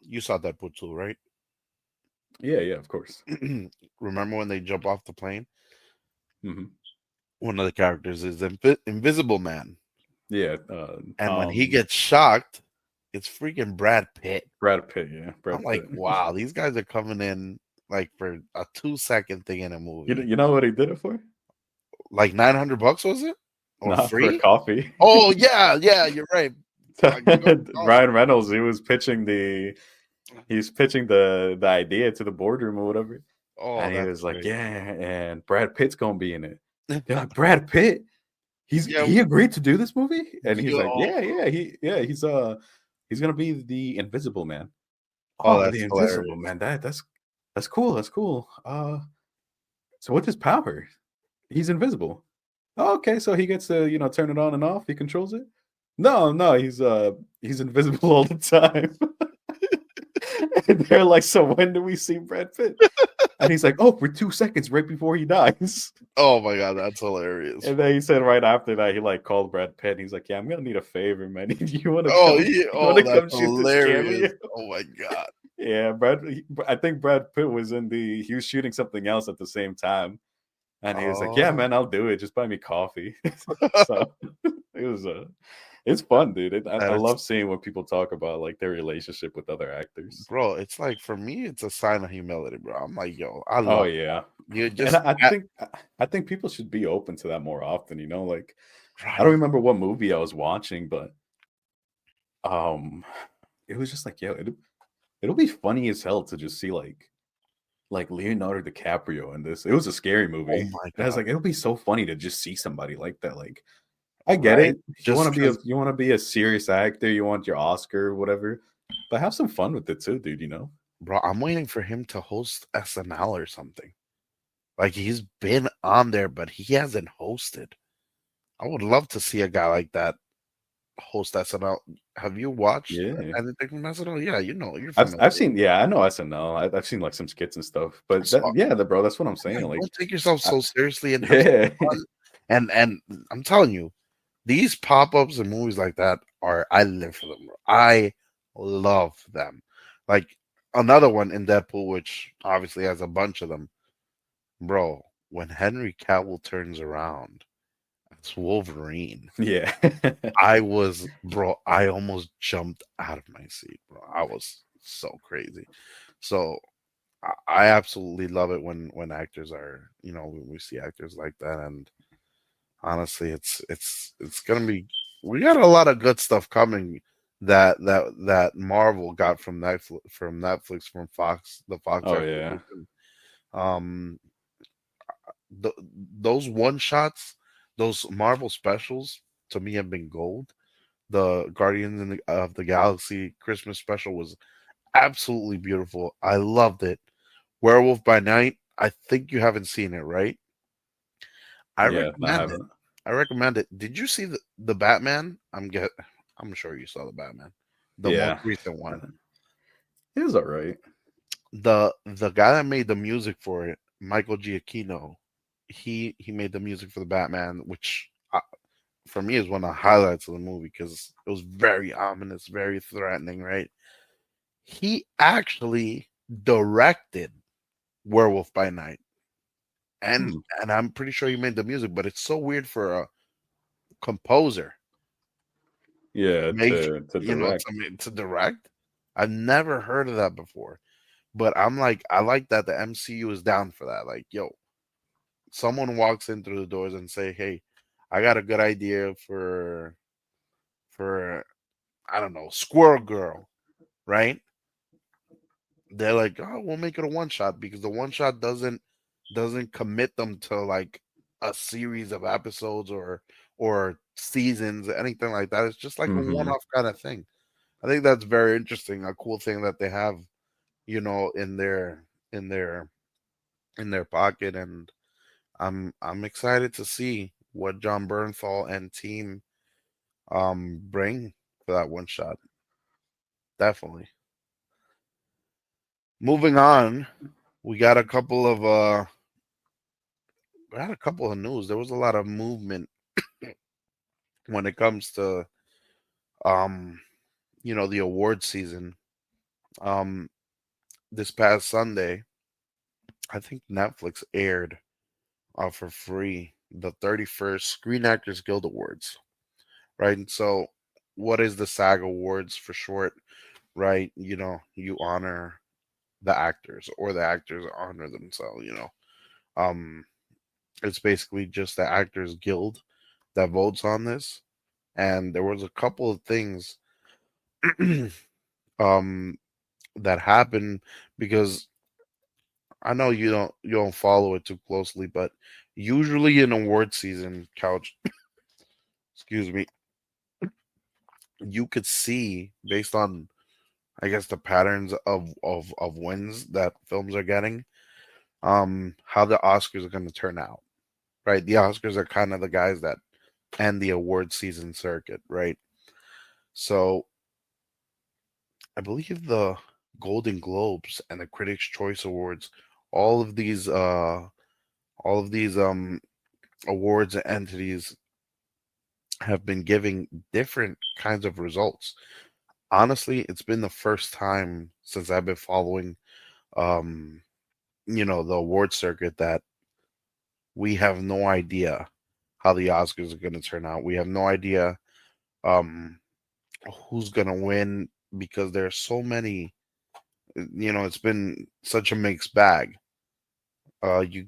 [SPEAKER 1] You saw Deadpool 2, right?
[SPEAKER 2] Yeah, yeah, of course.
[SPEAKER 1] Remember when they jump off the plane?
[SPEAKER 2] Hmm.
[SPEAKER 1] One of the characters is Invisible Man,
[SPEAKER 2] Yeah,
[SPEAKER 1] and when he gets shocked, it's freaking Brad Pitt.
[SPEAKER 2] Brad Pitt. Yeah,
[SPEAKER 1] I'm
[SPEAKER 2] Brad
[SPEAKER 1] like,
[SPEAKER 2] Pitt.
[SPEAKER 1] wow, these guys are coming in like for a 2-second thing in a movie.
[SPEAKER 2] You know what he did it for?
[SPEAKER 1] Like $900 was it? Or
[SPEAKER 2] Not for
[SPEAKER 1] free?
[SPEAKER 2] coffee.
[SPEAKER 1] Oh yeah, you're right. Good old coffee.
[SPEAKER 2] Ryan Reynolds, he's pitching the idea to the boardroom or whatever.
[SPEAKER 1] Oh,
[SPEAKER 2] And he
[SPEAKER 1] that's
[SPEAKER 2] was like,
[SPEAKER 1] great.
[SPEAKER 2] yeah, and Brad Pitt's gonna be in it. They're like, Brad Pitt?
[SPEAKER 1] Yeah,
[SPEAKER 2] He agreed to do this movie? And he's like,
[SPEAKER 1] yo.
[SPEAKER 2] he's gonna be the Invisible Man.
[SPEAKER 1] Oh,
[SPEAKER 2] Oh, the
[SPEAKER 1] that's
[SPEAKER 2] Invisible
[SPEAKER 1] hilarious.
[SPEAKER 2] Man. That's cool. That's cool. So what's his power? He's invisible. Oh, okay, so he gets to, turn it on and off. He controls it. No, no, he's invisible all the time. And they're like, so when do we see Brad Pitt? And he's like, oh, for 2 seconds right before he dies.
[SPEAKER 1] Oh my God, that's hilarious.
[SPEAKER 2] And then he said right after that, he like called Brad Pitt. And he's like, yeah, I'm gonna need a favor, man. You want to
[SPEAKER 1] Oh,
[SPEAKER 2] come?
[SPEAKER 1] yeah.
[SPEAKER 2] You want to
[SPEAKER 1] That's
[SPEAKER 2] come shoot this
[SPEAKER 1] hilarious.
[SPEAKER 2] cameo?
[SPEAKER 1] Oh my God.
[SPEAKER 2] Yeah, I think Brad Pitt was he was shooting something else at the same time. And he was like, yeah,
[SPEAKER 1] Oh,
[SPEAKER 2] man, I'll do it. Just buy me coffee. So it was it's fun, dude. I
[SPEAKER 1] that is,
[SPEAKER 2] love seeing when people talk about like their relationship with other actors.
[SPEAKER 1] bro. It's like for me, it's a sign of humility, bro. I'm like, yo, I
[SPEAKER 2] Oh
[SPEAKER 1] love
[SPEAKER 2] yeah.
[SPEAKER 1] you.
[SPEAKER 2] And
[SPEAKER 1] Just
[SPEAKER 2] I think people should be open to that more often, like I don't
[SPEAKER 1] right.
[SPEAKER 2] remember what movie I was watching, but um it was just like, yo, it'll be funny as hell to just see like Leonardo DiCaprio in this. It was a scary
[SPEAKER 1] Oh
[SPEAKER 2] movie.
[SPEAKER 1] my
[SPEAKER 2] And I was
[SPEAKER 1] God.
[SPEAKER 2] like, it'll be so funny to just see somebody like that. Like, I get
[SPEAKER 1] Right.
[SPEAKER 2] it.
[SPEAKER 1] Just because,
[SPEAKER 2] You want to be a serious actor, you want your Oscar or whatever, but have some fun with it too, dude.
[SPEAKER 1] bro, I'm waiting for him to host SNL or something. Like he's been on there, but he hasn't hosted. I would love to see a guy like that host SNL. Have you watched
[SPEAKER 2] Yeah.
[SPEAKER 1] anything from SNL? Yeah, you're familiar.
[SPEAKER 2] I've seen, yeah, I know SNL. I've seen like some skits and stuff, but
[SPEAKER 1] So,
[SPEAKER 2] bro, that's what I'm
[SPEAKER 1] yeah,
[SPEAKER 2] saying. Like,
[SPEAKER 1] don't take yourself
[SPEAKER 2] I,
[SPEAKER 1] so seriously and have some
[SPEAKER 2] yeah,
[SPEAKER 1] fun. And I'm telling you, these pop-ups and movies like that I live for them, bro. I love them. Like another one in Deadpool, which obviously has a bunch of them, bro. When Henry Cavill turns around as Wolverine,
[SPEAKER 2] yeah.
[SPEAKER 1] I almost jumped out of my seat, bro. I was so crazy. So I absolutely love it when actors are, when we see actors like that. And honestly, it's gonna be. We got a lot of good stuff coming. that Marvel got from Fox, the Fox
[SPEAKER 2] Oh yeah,
[SPEAKER 1] acquisition. Um, th those one shots, those Marvel specials, to me have been gold. The of the Galaxy Christmas special was absolutely beautiful. I loved it. Werewolf by Night. I think you haven't seen it, right? I
[SPEAKER 2] yeah. I
[SPEAKER 1] recommend it.
[SPEAKER 2] haven't.
[SPEAKER 1] I recommend it. Did you see the Batman? I'm sure you saw the Batman, the most
[SPEAKER 2] Yeah,
[SPEAKER 1] recent one.
[SPEAKER 2] it was all right.
[SPEAKER 1] The guy that made the music for it, Michael Giacchino, he made the music for the Batman, which for me is one of the highlights of the movie because it was very ominous, very threatening, right? He actually directed Werewolf by Night, and
[SPEAKER 2] Hmm.
[SPEAKER 1] and I'm pretty sure he made the music, but it's so weird for a composer
[SPEAKER 2] Yeah,
[SPEAKER 1] make
[SPEAKER 2] to direct.
[SPEAKER 1] to direct. I've never heard of that before, but I'm like, I like that the MCU is down for that. Like, yo, someone walks in through the doors and say, "Hey, I got a good idea for I don't know, Squirrel Girl," right? They're like, "Oh, we'll make it a one shot because the one shot doesn't commit them to like a series of episodes or seasons, anything like that. It's just like a one
[SPEAKER 2] Hmm.
[SPEAKER 1] off kind of thing." I think that's very interesting. A cool thing that they have, in their in their pocket, and I'm excited to see what John Bernthal and team bring for that one shot. Definitely. Moving on, we got a couple of news. There was a lot of movement when it comes to um the award season. Um this past Sunday, I think Netflix aired for free the 31st Screen Actors Guild Awards, right? And so, what is the SAG Awards for short, right? You honor the actors, or the actors honor themselves. Um, it's basically just the Actors Guild that votes on this, and there was a couple of things um that happened because I know you don't follow it too closely, but usually in award season, couch, excuse me, you could see based on, I guess, the patterns of wins that films are getting, how the Oscars are going to turn out, right? The Oscars are kind of the guys that end the award season circuit, right? So I believe the Golden Globes and the Critics' Choice Awards, all of these, all of these awards and entities have been giving different kinds of results. Honestly, it's been the first time since I've been following, um, the award circuit, that we have no idea how the Oscars are going to turn out. We have no idea um, who's going to win because there's so many. It's been such a mixed bag.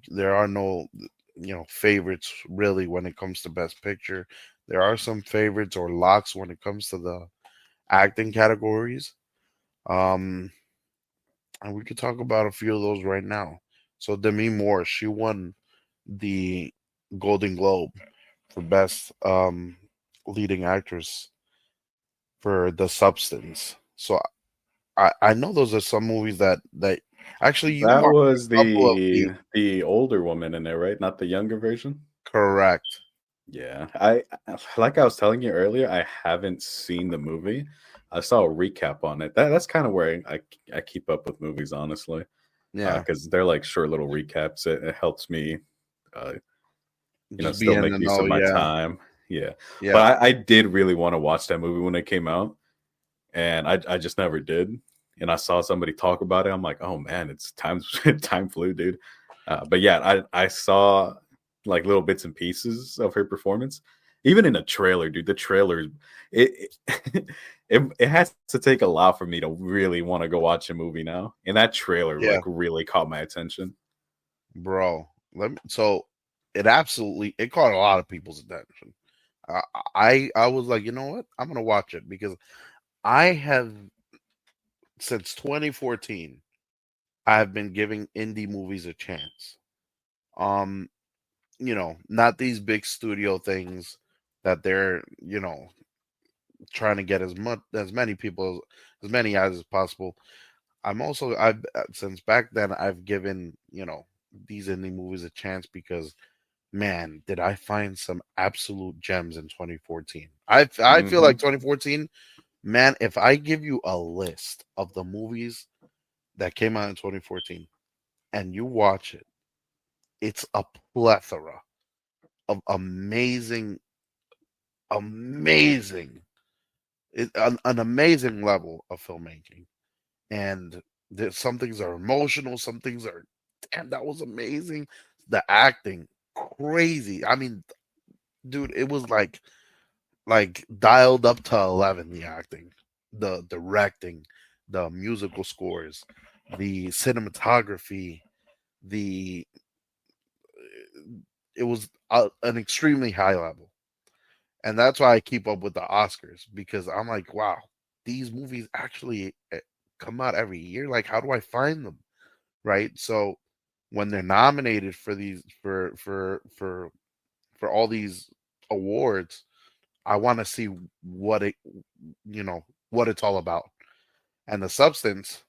[SPEAKER 1] There are no, favorites really when it comes to Best Picture. There are some favorites or locks when it comes to the acting categories. Um, and we could talk about a few of those right now. So Demi Moore, she won the Golden Globe for best leading actress for The Substance. So I know those are some movies that actually you
[SPEAKER 2] That
[SPEAKER 1] watched
[SPEAKER 2] was
[SPEAKER 1] a couple of the
[SPEAKER 2] the older woman in there, right? Not the younger version.
[SPEAKER 1] correct.
[SPEAKER 2] Yeah, I like I was telling you earlier, I haven't seen the movie. I saw a recap on it. That's kind of where I keep up with movies, honestly,
[SPEAKER 1] Yeah,
[SPEAKER 2] because they're like short little recaps. It helps me, uh,
[SPEAKER 1] just be
[SPEAKER 2] still
[SPEAKER 1] in
[SPEAKER 2] make
[SPEAKER 1] the
[SPEAKER 2] use
[SPEAKER 1] know.
[SPEAKER 2] of my
[SPEAKER 1] Yeah,
[SPEAKER 2] time. Yeah,
[SPEAKER 1] yeah,
[SPEAKER 2] but I did really want to watch that movie when it came out, and I just never did. And I saw somebody talk about it. I'm like, oh man, it's time time flew, dude. But yeah, I saw like little bits and pieces of her performance, even in a trailer, dude. The trailer, it it has to take a lot for me to really want to go watch a movie now. And that trailer
[SPEAKER 1] yeah,
[SPEAKER 2] like really caught my attention.
[SPEAKER 1] bro. So it caught a lot of people's attention. I I was like, you know what? I'm gonna watch it because I have since 2014. I've been giving indie movies a chance. Um, not these big studio things that they're trying to get as many people as many eyes as possible. I've since back then I've given these indie movies a chance because man, did I find some absolute gems in 2014. I feel
[SPEAKER 2] Hmm.
[SPEAKER 1] like 2014, man, if I give you a list of the movies that came out in 2014 and you watch it, it's a plethora of amazing, an amazing level of filmmaking. And some things are emotional, some things are, damn, that was amazing. The acting, crazy. I mean, dude, it was like dialed up to 11. The acting, the directing, the musical scores, the cinematography, the it was an extremely high level. And that's why I keep up with the Oscars because I'm like, wow, these movies actually come out every year. Like, how do I find them? Right? So when they're nominated for these for all these awards, I want to see what it what it's all about. And The Substance,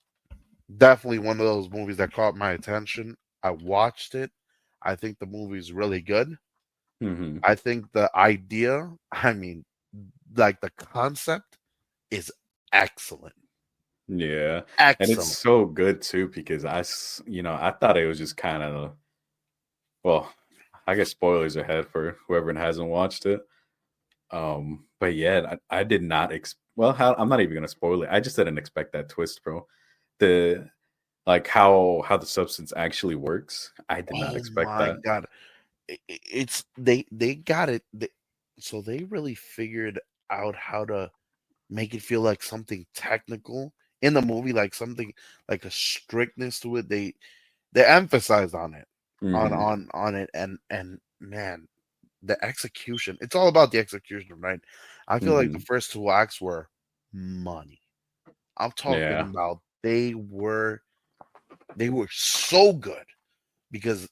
[SPEAKER 1] definitely one of those movies that caught my attention. I watched it. I think the movie's really good.
[SPEAKER 2] Hmm.
[SPEAKER 1] I think the idea, I mean, like the concept is excellent.
[SPEAKER 2] Yeah, and it's
[SPEAKER 1] Excellent.
[SPEAKER 2] so good too because I thought it was just kind of, well, I guess spoilers ahead for whoever hasn't watched it. But yeah, I did not well, I'm not even gonna spoil it. I just didn't expect that twist, bro. The like how the substance actually works. I did not
[SPEAKER 1] Oh
[SPEAKER 2] expect
[SPEAKER 1] my
[SPEAKER 2] that.
[SPEAKER 1] god. It's they got it. So they really figured out how to make it feel like something technical in the movie, like something like a strictness to it. They emphasized on it,
[SPEAKER 2] Hmm.
[SPEAKER 1] on it, and man, the execution. It's all about the execution, right? I feel like the
[SPEAKER 2] Hmm.
[SPEAKER 1] first two acts were money. I'm talking
[SPEAKER 2] Yeah.
[SPEAKER 1] about they were so good because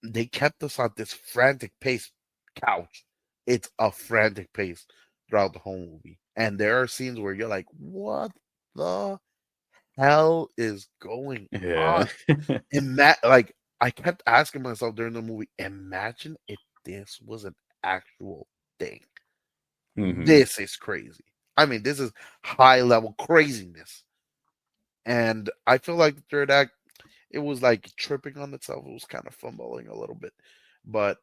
[SPEAKER 1] they kept us on this frantic pace couch. It's a frantic pace throughout the whole movie. And there are scenes where you're like, what the hell is going
[SPEAKER 2] Yeah.
[SPEAKER 1] on? Like I kept asking myself during the movie, imagine if this was an actual thing.
[SPEAKER 2] Hmm.
[SPEAKER 1] This is crazy. I mean, this is high level craziness. And I feel like the third act, it was like tripping on itself. It was kind of fumbling a little bit, but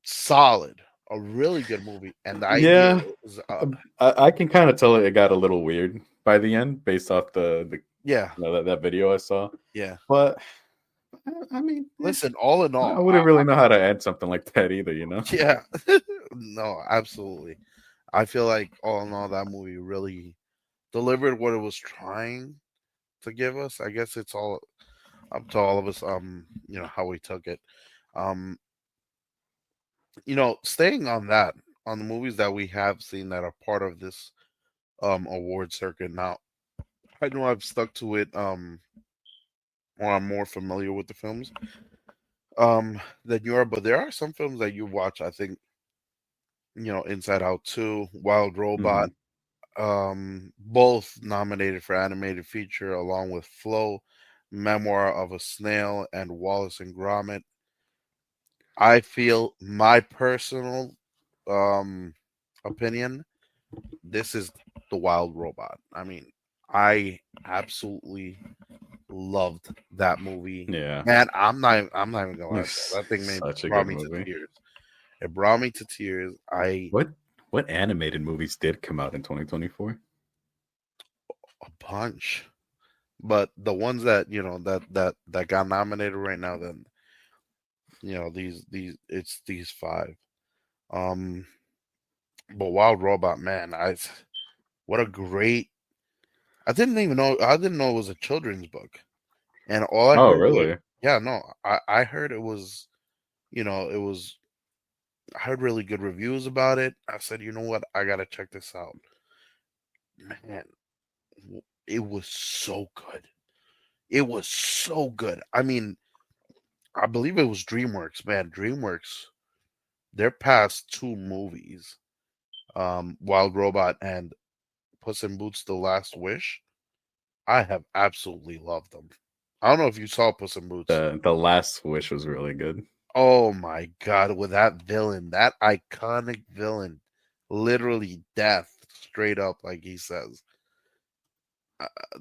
[SPEAKER 1] solid, a really good movie. And the idea
[SPEAKER 2] Yeah.
[SPEAKER 1] is,
[SPEAKER 2] I can kind of tell it got a little weird by the end based off the
[SPEAKER 1] yeah,
[SPEAKER 2] that video I saw.
[SPEAKER 1] yeah.
[SPEAKER 2] But I mean,
[SPEAKER 1] Listen, all in
[SPEAKER 2] I
[SPEAKER 1] all,
[SPEAKER 2] wouldn't really know how to add something like that either, you know?
[SPEAKER 1] yeah, no, absolutely. I feel like all in all, that movie really delivered what it was trying to give us. I guess it's all up to all of us, how we took it. Um, staying on that, on the movies that we have seen that are part of this award circuit. Now, I know I've stuck to it or I'm more familiar with the films than you are, but there are some films that you watch, I think, Inside Out 2, Wild Robot,
[SPEAKER 2] Hmm.
[SPEAKER 1] both nominated for animated feature along with Flow, Memoir of a Snail, and Wallace and Gromit. I feel my personal um opinion, this is the Wild Robot. I mean, I absolutely loved that movie.
[SPEAKER 2] Yeah.
[SPEAKER 1] Man, I'm not even gonna lie to you.
[SPEAKER 2] It's
[SPEAKER 1] That thing
[SPEAKER 2] such a
[SPEAKER 1] brought
[SPEAKER 2] good
[SPEAKER 1] me to
[SPEAKER 2] movie.
[SPEAKER 1] tears. It brought me to tears.
[SPEAKER 2] What what animated movies did come out in 2024?
[SPEAKER 1] A bunch. But the ones that, that got nominated right now, then these it's these five. Um but Wild Robot, man, what a great I didn't know it was a children's book. And all I
[SPEAKER 2] Oh,
[SPEAKER 1] heard was,
[SPEAKER 2] really?
[SPEAKER 1] yeah, no, I heard it was, it was, I heard really good reviews about it. I said, you know what, I gotta check this out. man, it was so good. It was so good. I mean, I believe it was DreamWorks, man. DreamWorks, their past two movies, Wild Robot and Puss in Boots: The Last Wish, I have absolutely loved them. I don't know if you saw Puss in Boots.
[SPEAKER 2] The Last Wish was really good.
[SPEAKER 1] Oh my God, with that villain, that iconic villain, literally death, straight up, like he says.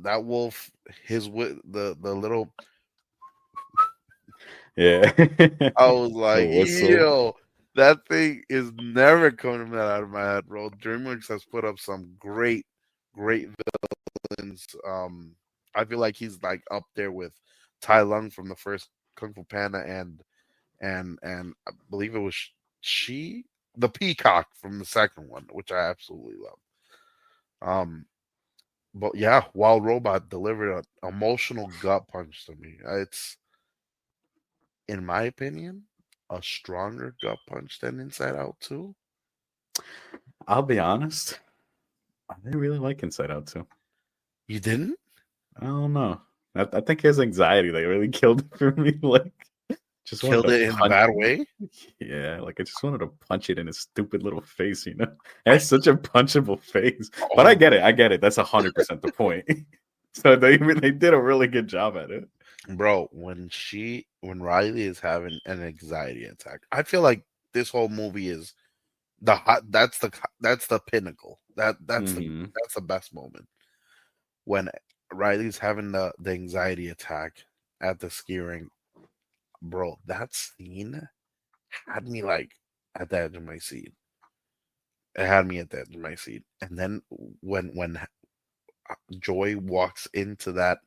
[SPEAKER 1] That wolf, the little,
[SPEAKER 2] Yeah.
[SPEAKER 1] I was like,
[SPEAKER 2] The whistle.
[SPEAKER 1] yo, that thing is never coming out of my head, bro. DreamWorks has put up some great villains. I feel like he's like up there with Tai Lung from the first Kung Fu Panda and I believe it was she, the peacock from the second one, which I absolutely love. But yeah, Wild Robot delivered an emotional gut punch to me. It's, in my opinion, a stronger gut punch than Inside Out 2.
[SPEAKER 2] I'll be honest. I didn't really like Inside Out 2.
[SPEAKER 1] You didn't?
[SPEAKER 2] I don't know. I think his anxiety like really killed it for me. Like, just wanted
[SPEAKER 1] Killed
[SPEAKER 2] to
[SPEAKER 1] it in a
[SPEAKER 2] punch.
[SPEAKER 1] bad way?
[SPEAKER 2] Yeah, like I just wanted to punch it in his stupid little face. It has such a punchable face. But I
[SPEAKER 1] Oh,
[SPEAKER 2] get it. I get it. That's 100% the point. So they did a really good job at it.
[SPEAKER 1] bro, when Riley is having an anxiety attack, I feel like this whole movie is the hot. That's the pinnacle.
[SPEAKER 2] Hmm.
[SPEAKER 1] That's the best moment when Riley's having the anxiety attack at the ski rink. Bro, that scene had me like at the edge of my seat. It had me at the edge of my seat. And then when Joy walks into that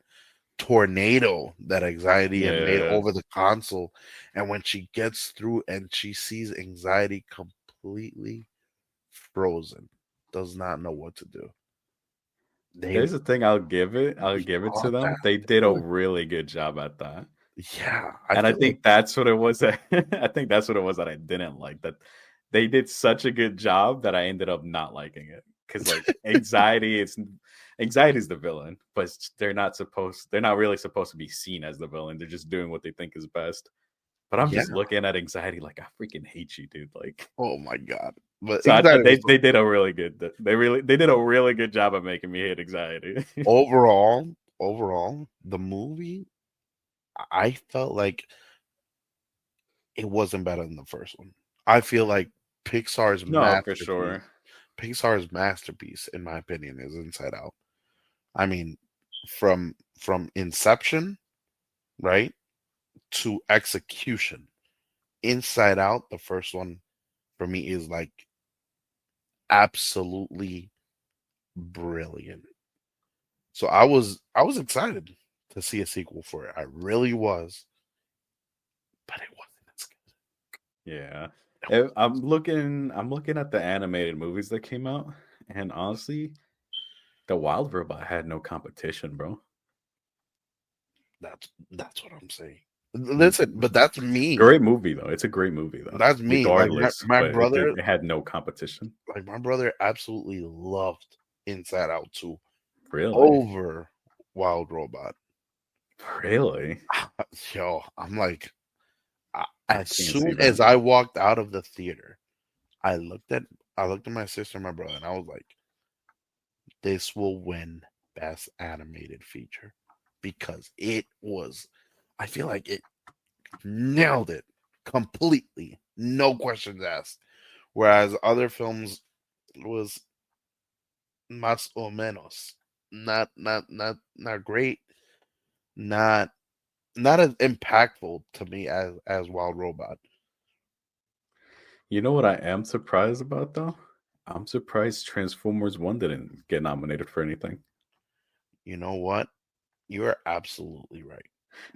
[SPEAKER 1] tornado that anxiety had made
[SPEAKER 2] Yeah.
[SPEAKER 1] over the console, and when she gets through and she sees anxiety completely frozen, does not know what to do. They
[SPEAKER 2] Here's the thing. I'll give it to
[SPEAKER 1] caught that
[SPEAKER 2] them. They did a
[SPEAKER 1] good.
[SPEAKER 2] really good job at that.
[SPEAKER 1] Yeah, I
[SPEAKER 2] And I
[SPEAKER 1] feel like
[SPEAKER 2] think that's what it was that I think that's what it was that I didn't like. That they did such a good job that I ended up not liking it. Because like anxiety is the villain, but they're not really supposed to be seen as the villain. They're just doing what they think is best. But I'm
[SPEAKER 1] yeah.
[SPEAKER 2] just looking at anxiety like I freaking hate you, dude. Like
[SPEAKER 1] Oh my god. But
[SPEAKER 2] so
[SPEAKER 1] anxiety was
[SPEAKER 2] they did a really good they did a really good job of making me hate anxiety.
[SPEAKER 1] overall, the movie, I felt like it wasn't better than the first one. I feel like Pixar's
[SPEAKER 2] No, for
[SPEAKER 1] masterpiece,
[SPEAKER 2] sure.
[SPEAKER 1] Pixar's masterpiece, in my opinion, is Inside Out. I mean, from inception, right, to execution. Inside Out, the first one for me is like absolutely brilliant. So I was excited to see a sequel for it. I really was, but it wasn't as
[SPEAKER 2] Yeah.
[SPEAKER 1] good. It was,
[SPEAKER 2] I'm looking at the animated movies that came out, and honestly, the Wild Robot had no competition, bro.
[SPEAKER 1] that's what I'm saying.
[SPEAKER 2] Mm.
[SPEAKER 1] Listen, but that's me.
[SPEAKER 2] Great movie though. It's a great movie though,
[SPEAKER 1] That's me. Like
[SPEAKER 2] regardless.
[SPEAKER 1] my
[SPEAKER 2] But
[SPEAKER 1] brother,
[SPEAKER 2] it had no competition.
[SPEAKER 1] like my brother absolutely loved Inside Out 2
[SPEAKER 2] Really,
[SPEAKER 1] over Wild Robot.
[SPEAKER 2] really.
[SPEAKER 1] Yo, I'm like,
[SPEAKER 2] I
[SPEAKER 1] as
[SPEAKER 2] can't see
[SPEAKER 1] soon
[SPEAKER 2] that.
[SPEAKER 1] as I walked out of the theater, I looked at I looked at my sister and my brother, and I was like, this will win Best Animated Feature because it was. I feel like it nailed it completely, no questions asked. Whereas other films was más o menos, not great, not not as impactful to me as Wild Robot.
[SPEAKER 2] You know what I am surprised about though? I'm surprised Transformers 1 didn't get nominated for anything.
[SPEAKER 1] You know what? You are absolutely right.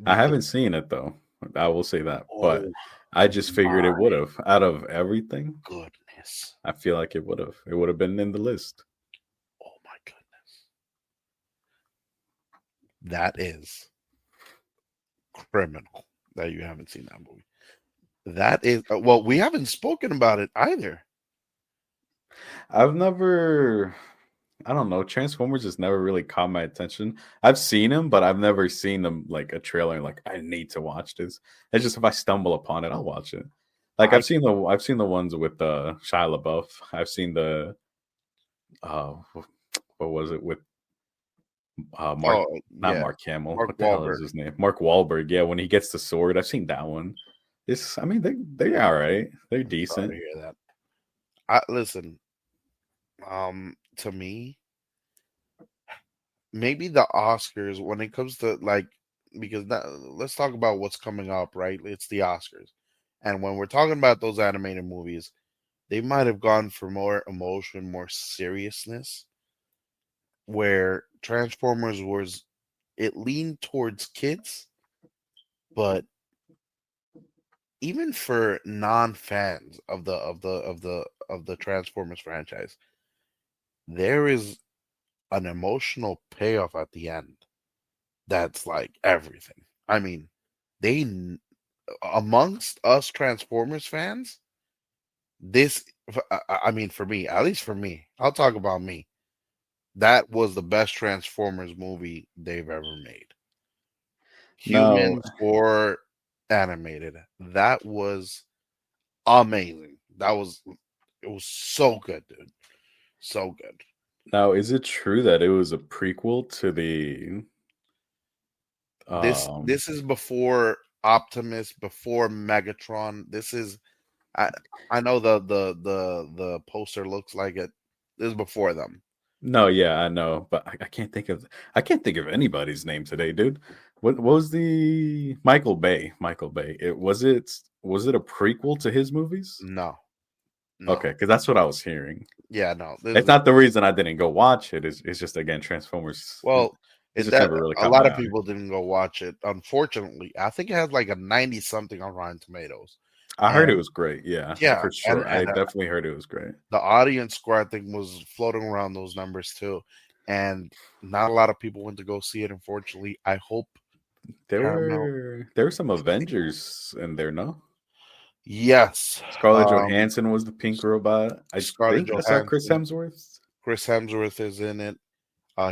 [SPEAKER 2] I
[SPEAKER 1] Because
[SPEAKER 2] haven't seen it though. I will say that. But
[SPEAKER 1] oh
[SPEAKER 2] I just figured it
[SPEAKER 1] my
[SPEAKER 2] would have. Out of everything,
[SPEAKER 1] goodness,
[SPEAKER 2] I feel like it would have. It would have been in the list.
[SPEAKER 1] oh my goodness, that is criminal that you haven't seen that movie. That is well, we haven't spoken about it either.
[SPEAKER 2] I've never I don't know. Transformers just never really caught my attention. I've seen them, but I've never seen them like a trailer. And, like I need to watch this. It's just if I stumble upon it, I'll watch it. Like
[SPEAKER 1] I
[SPEAKER 2] I've seen the ones with Shia LaBeouf. I've seen the uh what was it with Mark,
[SPEAKER 1] oh
[SPEAKER 2] not
[SPEAKER 1] yeah,
[SPEAKER 2] Mark Hamill.
[SPEAKER 1] Mark
[SPEAKER 2] What the hell is
[SPEAKER 1] Wahlberg.
[SPEAKER 2] his name? Mark Wahlberg. Yeah, when he gets the sword, I've seen that one. It's I mean they're all right. They're
[SPEAKER 1] Sorry to
[SPEAKER 2] decent.
[SPEAKER 1] hear that. I listen. To me, maybe the Oscars when it comes to like because that, let's talk about what's coming up, right? It's the Oscars. And when we're talking about those animated movies, they might have gone for more emotion, more seriousness, where Transformers was it leaned towards kids, but even for non-fans of the Transformers franchise, there is an emotional payoff at the end that's like everything. I mean, they amongst us Transformers fans, this I mean for me, at least for me, I'll talk about me. That was the best Transformers movie they've ever made.
[SPEAKER 2] No,
[SPEAKER 1] Humans or animated. That was amazing. That was it was so good, dude. So good.
[SPEAKER 2] now is it true that it was a prequel to the um
[SPEAKER 1] This is before Optimus, before Megatron. This is I I know the poster looks like it. This is before them.
[SPEAKER 2] no, yeah, I know, but I can't think of anybody's name today, dude. What was the Michael Bay? Michael Bay. Was it a prequel to his movies?
[SPEAKER 1] No, no.
[SPEAKER 2] Okay, because that's what I was hearing.
[SPEAKER 1] Yeah, no.
[SPEAKER 2] It's not the reason I didn't go watch it. It's just again Transformers.
[SPEAKER 1] Well,
[SPEAKER 2] It
[SPEAKER 1] it
[SPEAKER 2] just
[SPEAKER 1] that
[SPEAKER 2] never really
[SPEAKER 1] a
[SPEAKER 2] caught
[SPEAKER 1] lot
[SPEAKER 2] my
[SPEAKER 1] of
[SPEAKER 2] eye.
[SPEAKER 1] people didn't go watch it. Unfortunately, I think it has like a 90 something on Rotten Tomatoes.
[SPEAKER 2] I heard it
[SPEAKER 1] And
[SPEAKER 2] was great. Yeah,
[SPEAKER 1] yeah,
[SPEAKER 2] for
[SPEAKER 1] and
[SPEAKER 2] sure. I
[SPEAKER 1] and
[SPEAKER 2] definitely heard it was great.
[SPEAKER 1] the audience score I think was floating around those numbers too. And not a lot of people went to go see it. Unfortunately, I hope Paramount.
[SPEAKER 2] There were some Avengers in there, no?
[SPEAKER 1] Yes,
[SPEAKER 2] Scarlett Johansson was the pink robot. I
[SPEAKER 1] Scarlett
[SPEAKER 2] think I saw Chris
[SPEAKER 1] Johansson,
[SPEAKER 2] Hemsworth.
[SPEAKER 1] Chris Hemsworth is in it.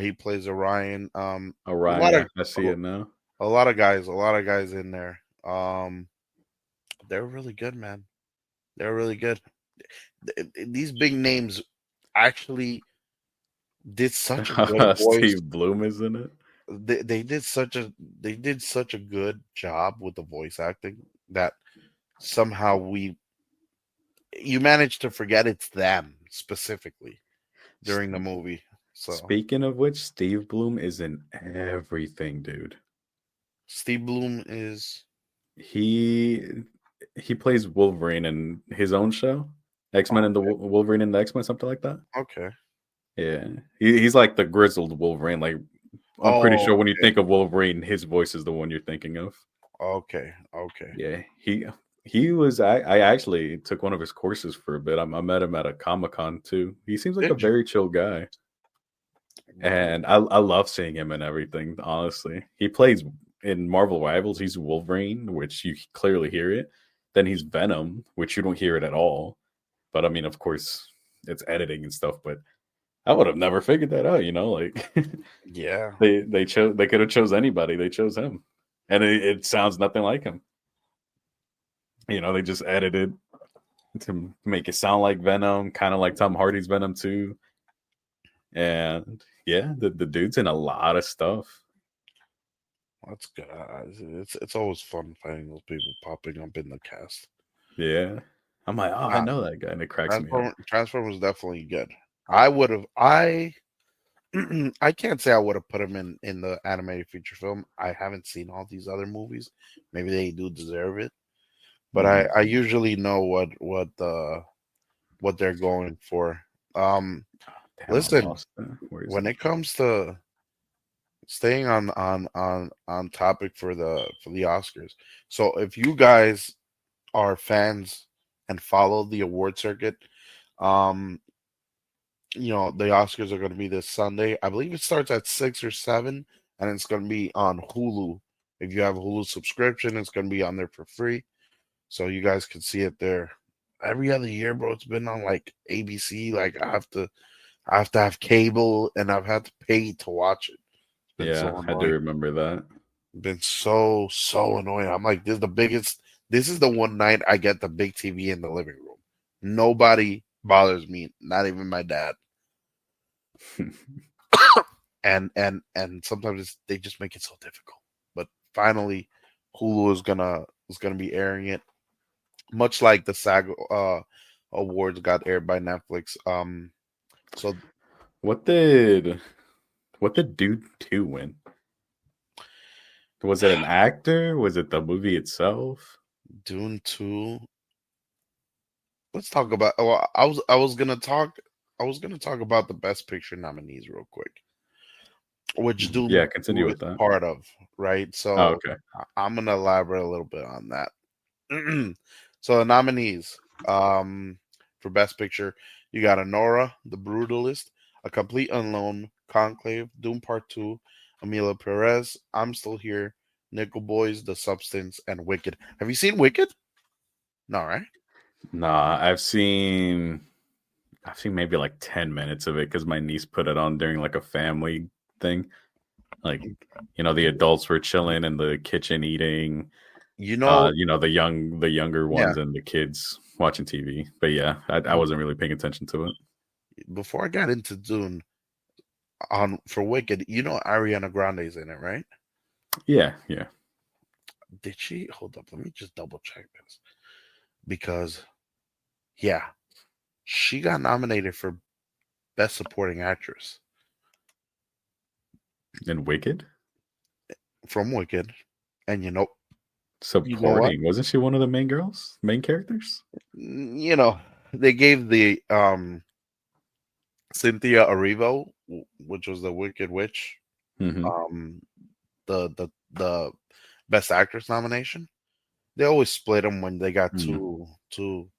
[SPEAKER 1] He plays Orion. A
[SPEAKER 2] Orion,
[SPEAKER 1] lot of
[SPEAKER 2] yeah, I see it now.
[SPEAKER 1] a lot of guys in there. They're really good, man. They're really good. These big names actually did such a good voice.
[SPEAKER 2] Steve Bloom is in it.
[SPEAKER 1] They did such a good job with the voice acting that somehow we you managed to forget it's them specifically
[SPEAKER 2] S-
[SPEAKER 1] during the movie. So
[SPEAKER 2] Speaking of which, Steve Bloom is in everything, dude.
[SPEAKER 1] Steve Bloom is
[SPEAKER 2] He he plays Wolverine in his own show, X Men
[SPEAKER 1] oh,
[SPEAKER 2] and the Wolverine and the X Men, something like that.
[SPEAKER 1] okay.
[SPEAKER 2] Yeah, he's like the grizzled Wolverine. Like I'm pretty sure
[SPEAKER 1] Oh,
[SPEAKER 2] when you think of Wolverine, his voice is the one you're thinking of.
[SPEAKER 1] okay, okay.
[SPEAKER 2] Yeah, he was. I actually took one of his courses for a bit. I met him at a Comic Con too. He seems like a
[SPEAKER 1] Did you?
[SPEAKER 2] very chill guy,
[SPEAKER 1] Wow.
[SPEAKER 2] and I love seeing him and everything. Honestly, he plays in Marvel Rivals. He's Wolverine, which you clearly hear it. Then he's Venom, which you don't hear it at all. But I mean, of course, it's editing and stuff. But I would have never figured that out. You know, like
[SPEAKER 1] Yeah.
[SPEAKER 2] they could have chose anybody. They chose him, and it sounds nothing like him. You know, they just edited to make it sound like Venom, kind of like Tom Hardy's Venom too. And yeah, the dude's in a lot of stuff.
[SPEAKER 1] That's good. It's always fun finding those people popping up in the cast.
[SPEAKER 2] Yeah. I'm like, oh, I
[SPEAKER 1] Nah,
[SPEAKER 2] know that guy, and it cracks me up.
[SPEAKER 1] Transform was definitely good. I would have. I I can't say I would have put him in the animated feature film. I haven't seen all these other movies. Maybe they do deserve it, but
[SPEAKER 2] Mhm.
[SPEAKER 1] I usually know what they're going for.
[SPEAKER 2] Damn, I
[SPEAKER 1] Listen,
[SPEAKER 2] lost that. Where is
[SPEAKER 1] when
[SPEAKER 2] it?
[SPEAKER 1] it comes to staying on topic for the Oscars, so if you guys are fans and follow the award circuit, um, the Oscars are going to be this Sunday. I believe it starts at 6 or 7, and it's going to be on Hulu. If you have a Hulu subscription, it's going to be on there for free, so you guys can see it there. Every other year, bro, it's been on like ABC. Like I have to have cable, and I've had to pay to watch it. It's been
[SPEAKER 2] Yeah,
[SPEAKER 1] so
[SPEAKER 2] I do
[SPEAKER 1] annoying.
[SPEAKER 2] remember that.
[SPEAKER 1] Been so annoying. I'm like, this is the biggest. This is the one night I get the big TV in the living room. Nobody bothers me, not even my dad. And sometimes they just make it so difficult. But finally, Hulu is gonna be airing it, much like the SAG awards got aired by Netflix. So
[SPEAKER 2] What did Dude 2 win? Was it an actor? Was it the movie itself?
[SPEAKER 1] Dune 2. Let's talk about. Well, I was gonna talk about the Best Picture nominees real quick, which
[SPEAKER 2] Yeah,
[SPEAKER 1] Dune
[SPEAKER 2] continue
[SPEAKER 1] 2 is
[SPEAKER 2] with that.
[SPEAKER 1] part of, right?
[SPEAKER 2] Oh,
[SPEAKER 1] So
[SPEAKER 2] okay.
[SPEAKER 1] I'm gonna elaborate a little bit on that. So the nominees, for Best Picture, you got Honora, The Brutalist, A Complete Unknown, Conclave, Doom Part 2, Amelia Perez, I'm Still Here, Nickel Boys, The Substance, and Wicked. Have you seen Wicked? No, right?
[SPEAKER 2] Nah, I've seen maybe like 10 minutes of it because my niece put it on during like a family thing. Like, the adults were chilling in the kitchen eating.
[SPEAKER 1] You know,
[SPEAKER 2] The younger
[SPEAKER 1] yeah,
[SPEAKER 2] ones and the kids watching TV. But yeah, I wasn't really paying attention to it.
[SPEAKER 1] before I got into Dune on for Wicked, Ariana Grande's in it, right?
[SPEAKER 2] Yeah, yeah.
[SPEAKER 1] Did she? Hold up, let me just double check this because yeah, she got nominated for Best Supporting Actress
[SPEAKER 2] And Wicked?
[SPEAKER 1] from Wicked, and you know what?
[SPEAKER 2] Supporting. Wasn't she one of the main girls? Main characters?
[SPEAKER 1] You know, they gave the Cynthia Erivo, which was the Wicked Witch,
[SPEAKER 2] Mm-hmm.
[SPEAKER 1] um the Best Actress nomination. They always split them when they got
[SPEAKER 2] Mm.
[SPEAKER 1] two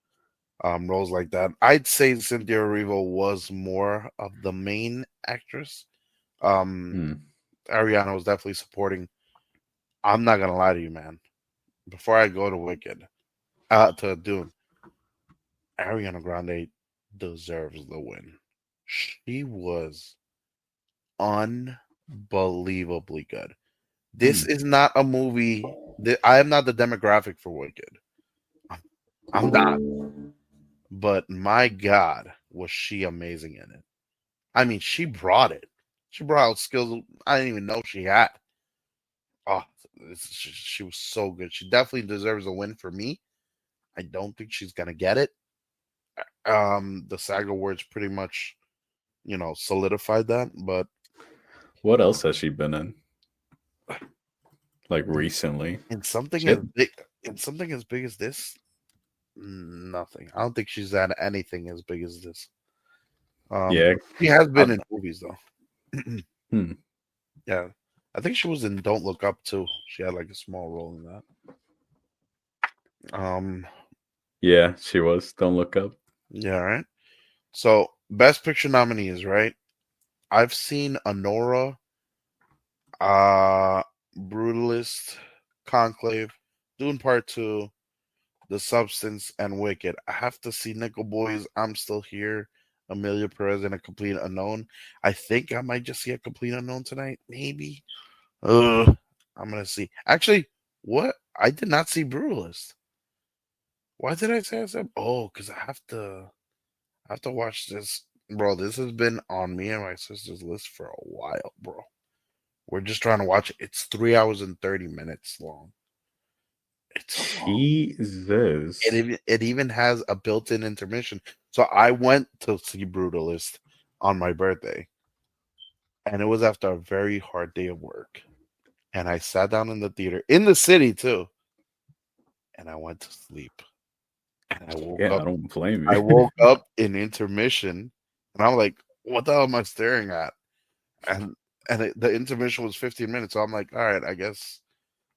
[SPEAKER 1] roles like that. I'd say Cynthia Erivo was more of the main actress. Um,
[SPEAKER 2] Mm.
[SPEAKER 1] Ariana was definitely supporting. I'm not gonna lie to you, man. Before I go to Wicked, to Dune, Ariana Grande deserves the win. She was unbelievably good. This
[SPEAKER 2] Mm.
[SPEAKER 1] is not a movie that I am not the demographic for Wicked. I'm not. But my God, was she amazing in it. I mean, she brought it. She brought out skills I didn't even know she had. Oh, she was so good. She definitely deserves a win for me. I don't think she's gonna get it. The SAG Awards pretty much, solidified that. But
[SPEAKER 2] What else has she been in? Like recently?
[SPEAKER 1] in something as
[SPEAKER 2] Shit.
[SPEAKER 1] big, as this, nothing. I don't think she's had anything as big as this.
[SPEAKER 2] Yeah.
[SPEAKER 1] But she has
[SPEAKER 2] I,
[SPEAKER 1] been in movies though.
[SPEAKER 2] hmm.
[SPEAKER 1] Yeah, I think she was in Don't Look Up too. She had like a small role in that.
[SPEAKER 2] Yeah, she was. Don't look up.
[SPEAKER 1] Yeah, right. So Best Picture nominees, right? I've seen Honora, uh, Brutalist, Conclave, Dune Part 2, The Substance, and Wicked. I have to see Nickel Boys, I'm Still Here, Amelia Perez, and A Complete Unknown. I think I might just see A Complete Unknown tonight. Maybe. I'm gonna see. Actually, what? I did not see Brutalist. Why did I say I said? Oh, because I have to watch this, bro. This has been on me and my sister's list for a while, bro. We're just trying to watch it. It's 3 hours and 30 minutes long. It's long. It
[SPEAKER 2] Jesus.
[SPEAKER 1] even has a built-in intermission. So I went to see Brutalist on my birthday, and it was after a very hard day of work. And I sat down in the theater in the city too, and I went to sleep. And I woke
[SPEAKER 2] Yeah,
[SPEAKER 1] up.
[SPEAKER 2] I don't blame
[SPEAKER 1] I
[SPEAKER 2] you.
[SPEAKER 1] woke up in intermission, and I'm like, "What the hell am I staring at?" And the intermission was 15 minutes. So I'm like, all right, I guess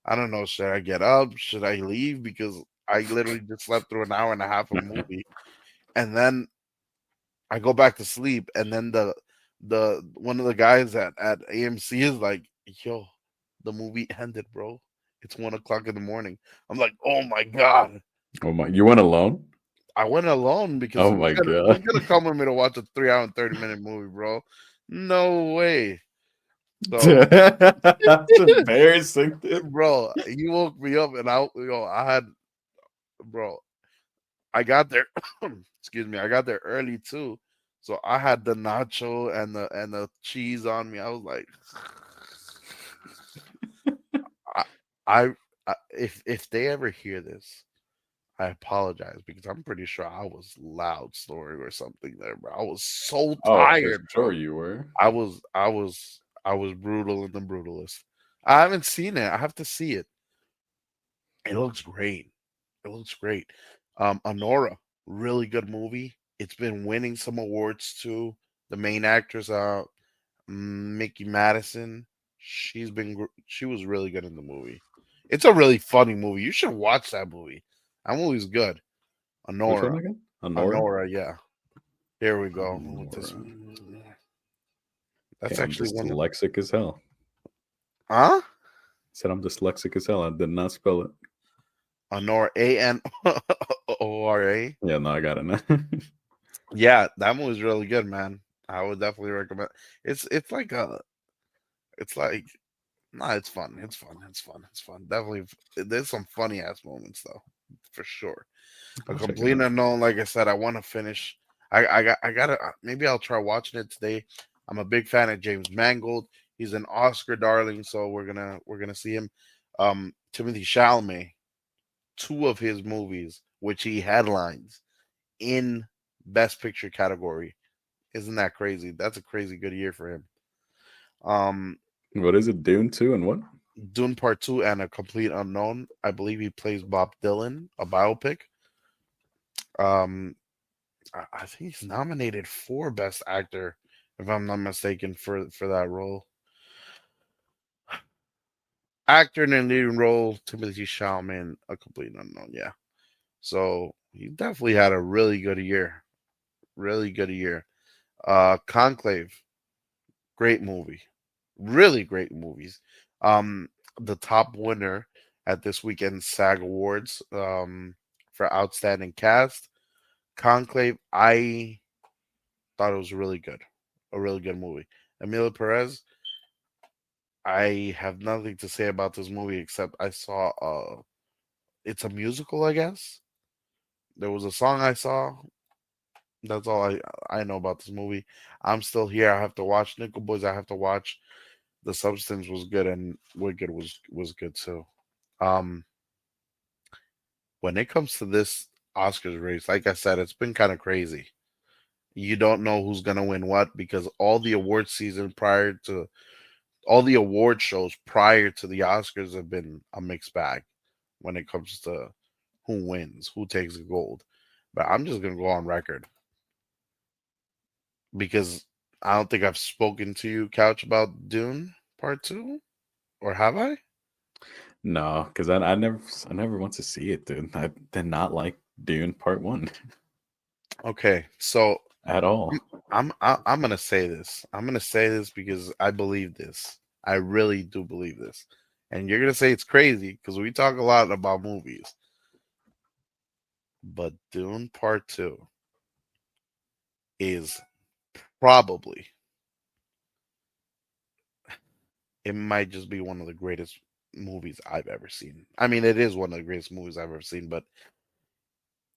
[SPEAKER 1] I don't know. Should I get up? Should I leave? Because I literally just slept through an hour and a half of movie, and then I go back to sleep. And then the one of the guys at AMC is like, "Yo, the movie ended, bro. It's 1 o'clock in the morning." I'm like, "Oh my god."
[SPEAKER 2] Oh my, you went alone?
[SPEAKER 1] I went alone because
[SPEAKER 2] Oh my
[SPEAKER 1] who's
[SPEAKER 2] god.
[SPEAKER 1] gonna come with me to watch a 3 hour and 30 minute movie, bro? No way. So,
[SPEAKER 2] That's embarrassing, dude.
[SPEAKER 1] bro, he woke me up and I had, bro, I got there. Excuse me, I got there early too, so I had the nacho and the cheese on me. I was like, I, I, if they ever hear this, I apologize because I'm pretty sure I was loud snoring or something there, bro. I was so
[SPEAKER 2] Oh, for
[SPEAKER 1] tired,
[SPEAKER 2] sure
[SPEAKER 1] bro.
[SPEAKER 2] you were.
[SPEAKER 1] I was brutal in the brutalist. I haven't seen it. I have to see it. It looks great. It looks great. Honora, really good movie. It's been winning some awards too. The main actress, Mickey Madison, she was really good in the movie. It's a really funny movie. You should watch that movie. That movie's good.
[SPEAKER 2] Which one
[SPEAKER 1] Honora,
[SPEAKER 2] again? Honora?
[SPEAKER 1] Honora, yeah. Here we go with this
[SPEAKER 2] Honora.
[SPEAKER 1] one.
[SPEAKER 2] Okay,
[SPEAKER 1] That's
[SPEAKER 2] I'm
[SPEAKER 1] actually one.
[SPEAKER 2] dyslexic as hell.
[SPEAKER 1] Huh?
[SPEAKER 2] Said I'm dyslexic as hell. I did not spell it.
[SPEAKER 1] Honora, Anora.
[SPEAKER 2] Yeah, no, I got it now.
[SPEAKER 1] Yeah, that movie's really good, man. I would definitely recommend. It's like it's like nah, it's fun. It's fun. It's fun. It's fun. Definitely, there's some funny ass moments though, for sure. A
[SPEAKER 2] I'll check it
[SPEAKER 1] complete
[SPEAKER 2] out.
[SPEAKER 1] unknown. Like I said, I want to finish. I gotta. Maybe I'll try watching it today. I'm a big fan of James Mangold. He's an Oscar darling, so we're gonna see him. Timothy Chalamet, two of his movies, which he headlines in Best Picture category. Isn't that crazy? That's a crazy good year for him. Um,
[SPEAKER 2] What is it? Dune 2 and what?
[SPEAKER 1] Dune Part Two and A Complete Unknown. I believe he plays Bob Dylan, a biopic. Um, I think he's nominated for Best Actor, if I'm not mistaken, for that role. Actor in a leading role, Timothy Chalamet, A Complete Unknown. Yeah, so he definitely had a really good year. Really good year. Conclave, great movie. Really great movies. Um, the top winner at this weekend's SAG Awards for Outstanding Cast, Conclave. I thought it was really good, a really good movie. Emilia Perez. I have nothing to say about this movie except I saw it's a musical, I guess. There was a song I saw. That's all I know about this movie. I'm still here. I have to watch Nickel Boys. I have to watch. The Substance was good and Wicked was good too. Um, when it comes to this Oscars race, like I said, it's been kind of crazy. You don't know who's gonna win what because all the award season prior to all the award shows prior to the Oscars have been a mixed bag when it comes to who wins, who takes the gold. But I'm just gonna go on record because I don't think I've spoken to you, Couch, about Dune Part Two, or have I?
[SPEAKER 2] No, because I never want to see it, dude. I did not like Dune Part 1
[SPEAKER 1] Okay, so
[SPEAKER 2] at all.
[SPEAKER 1] I'm gonna say this. I'm gonna say this because I believe this. I really do believe this. And you're gonna say it's crazy because we talk a lot about movies. But Dune Part Two is probably it might just be one of the greatest movies I've ever seen. I mean, it is one of the greatest movies I've ever seen, but